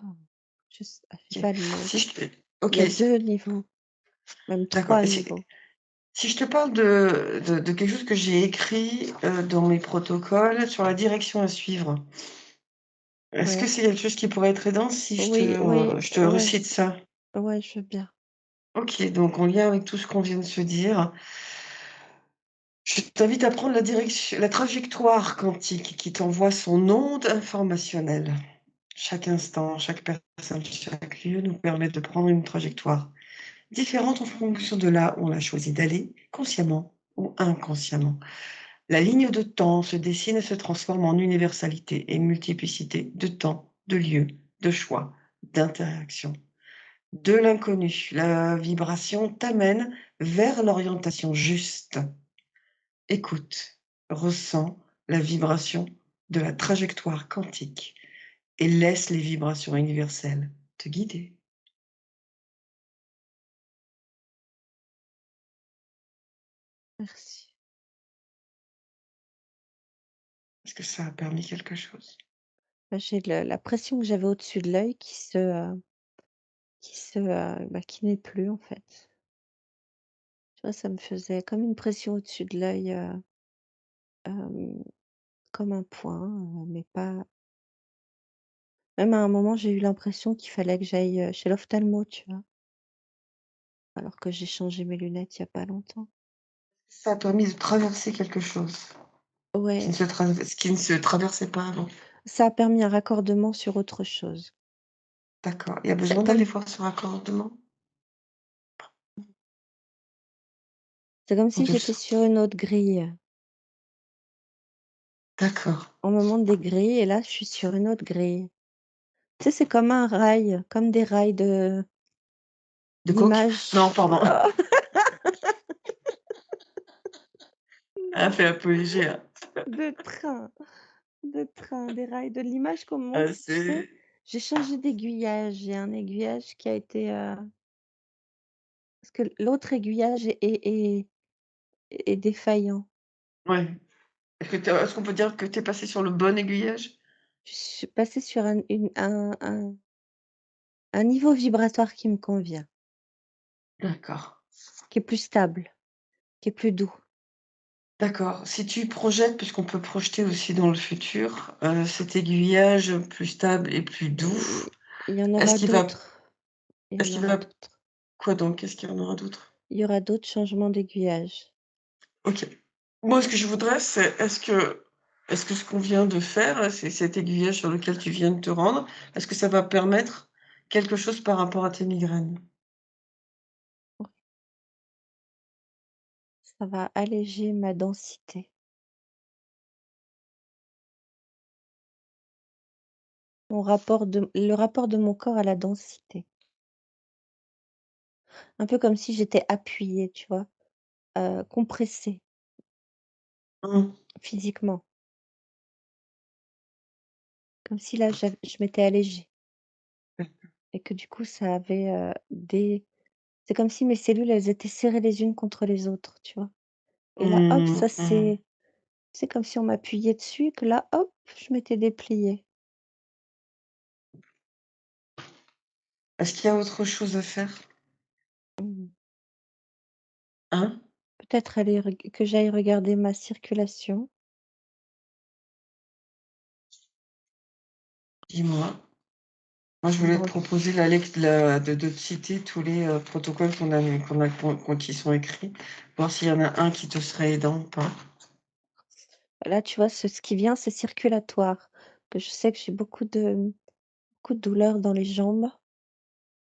j'ai OK. pas le mot. Si je te Il OK, y a 2 niveaux, même d'accord, 3 et niveaux. si je te parle de quelque chose que j'ai écrit, dans mes protocoles sur la direction à suivre, est-ce que Ouais. c'est quelque chose qui pourrait être aidant si Oui, oui, je te ouais, récite ça? ouais, je veux bien. OK, donc en lien avec tout ce qu'on vient de se dire, je t'invite à prendre la trajectoire quantique qui t'envoie son onde informationnelle. Chaque instant, chaque personne, chaque lieu nous permet de prendre une trajectoire différente en fonction de là où on a choisi d'aller, consciemment ou inconsciemment. La ligne de temps se dessine et se transforme en universalité et multiplicité de temps, de lieux, de choix, d'interactions. De l'inconnu, la vibration t'amène vers l'orientation juste. Écoute, ressens la vibration de la trajectoire quantique et laisse les vibrations universelles te guider. Merci. Est-ce que ça a permis quelque chose? Bah, j'ai le la pression que j'avais au-dessus de l'œil qui n'est plus, en fait. Tu vois, ça me faisait comme une pression au-dessus de l'œil, hem, comme un point, mais pas même à un moment, j'ai eu l'impression qu'il fallait que j'aille, chez l'ophtalmo, tu vois? Alors que j'ai changé mes lunettes il y a pas longtemps. Ça a permis de traverser quelque chose Ouais, qui ne se traversait pas avant. ça a permis un raccordement sur autre chose. D'accord. Il y a C'est besoin d'aller comme voir ce raccordement? c'est comme Ou si de j'étais sur une autre grille. d'accord. On me montre des grilles et là, je suis sur une autre grille. Tu sais, c'est comme un rail, comme des rails De coke? d'image. Non, pardon. Oh Elle a non, fait apologie, hein. de train, des rails, de l'image qu'on me montre, tu sais? C'est J'ai changé d'aiguillage, j'ai un aiguillage qui a été, parce que l'autre aiguillage est défaillant. ouais. Est-ce qu'on peut dire que tu es passée sur le bon aiguillage? Je suis passée sur un niveau vibratoire qui me convient, D'accord. qui est plus stable, qui est plus doux. D'accord. Si tu projettes, puisqu'on peut projeter aussi dans le futur, cet aiguillage plus stable et plus doux, Et il y en est-ce aura qu'il va d'autres, il y est-ce en qu'il aura va d'autres. quoi donc? Qu'est-ce qu'il y en aura d'autre? Il y aura d'autres changements d'aiguillage. OK. Moi, ce que je voudrais, c'est est-ce que ce qu'on vient de faire, c'est cet aiguillage sur lequel tu viens de te rendre, est-ce que ça va permettre quelque chose par rapport à tes migraines? Ouais, ça va alléger ma densité. le rapport de mon corps à la densité. Un peu comme si j'étais appuyée, tu vois? Compressée Mmh. physiquement, comme si là je m'étais allégée et que du coup ça avait, des c'est comme si mes cellules, elles étaient serrées les unes contre les autres, tu vois? Et là, hop, Mmh, ça mmh. c'est comme si on m'appuyait dessus et que là, hop, je m'étais dépliée. Est-ce qu'il y a autre chose à faire? Mmh. Hein? Peut-être aller reg que j'aille regarder ma circulation. Dis-moi. Moi, je voulais te Bon, proposer de te citer tous les, protocoles qu'on qui sont écrits, voir s'il y en a un qui te serait aidant ou pas. là, tu vois, ce qui vient, c'est circulatoire, que je sais que j'ai beaucoup de douleurs dans les jambes,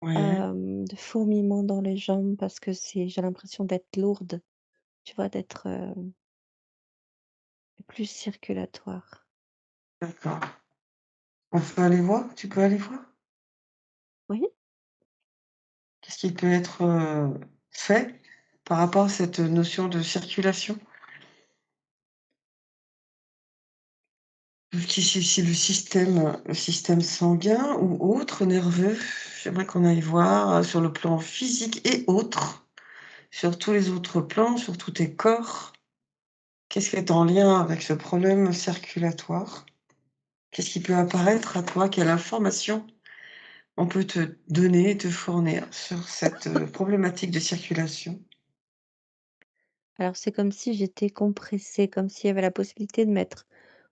Ouais, de fourmillements dans les jambes parce que j'ai l'impression d'être lourde, tu vois, d'être, plus circulatoire. d'accord. On peut aller voir? Tu peux aller voir? Oui, Qu'est-ce qui peut être, fait par rapport à cette notion de circulation? Si le système sanguin ou autre, nerveux, j'aimerais qu'on aille voir, sur le plan physique et autres, sur tous les autres plans, sur tous tes corps. Qu'est-ce qui est en lien avec ce problème circulatoire? Qu'est-ce qui peut apparaître à toi? Quelle information on peut te donner, te fournir sur cette, problématique de circulation? alors c'est comme si j'étais compressée, comme s'il y avait la possibilité de mettre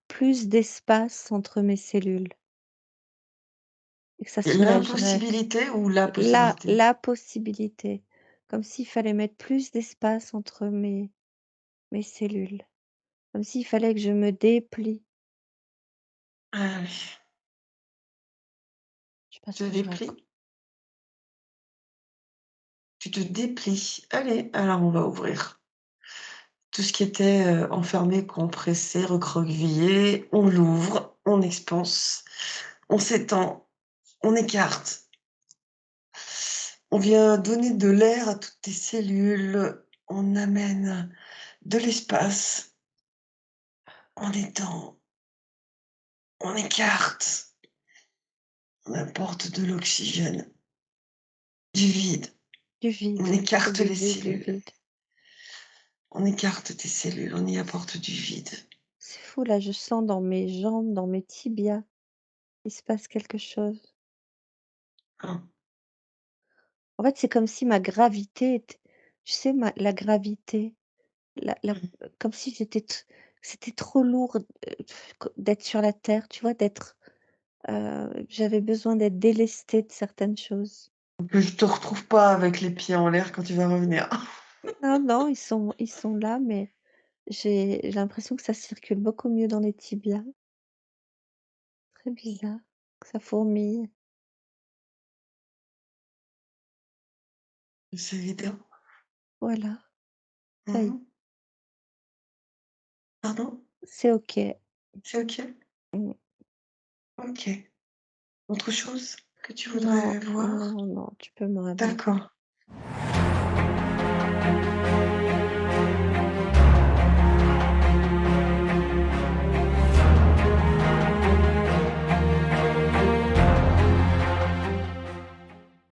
plus d'espace entre mes cellules et que ça soulagerait. L'impossibilité ou la possibilité? La possibilité, comme s'il fallait mettre plus d'espace entre mes cellules, comme s'il fallait que je me déplie. Ah oui, Je sais pas ce te que je raconte. déplies, tu te déplies. Allez, alors on va ouvrir. Tout ce qui était, enfermé, compressé, recroquevillé, on l'ouvre, on expanse, on s'étend, on écarte. On vient donner de l'air à toutes tes cellules, on amène de l'espace, on étend, on écarte, on apporte de l'oxygène, du vide, Du on vide, que écarte du les vide, du cellules, vide. on écarte tes cellules, on y apporte du vide. C'est fou là, je sens dans mes jambes, dans mes tibias, il se passe quelque chose. Hein. En fait, c'est comme si ma gravité était tu sais la gravité, la Mmh. comme si c'était trop lourd, d'être sur la terre, tu vois? J'avais besoin d'être délestée de certaines choses. Que je te retrouve pas avec les pieds en l'air quand tu vas revenir. Non, non, ils sont là, mais j'ai l'impression que ça circule beaucoup mieux dans les tibias. Très bizarre, que ça fourmille. C'est évident. Voilà, ça y est, Mmh. Pardon? c'est OK. C'est OK? Mmh. OK. Autre chose que tu Non, voudrais voir? non, non, tu peux me ramener. D'accord.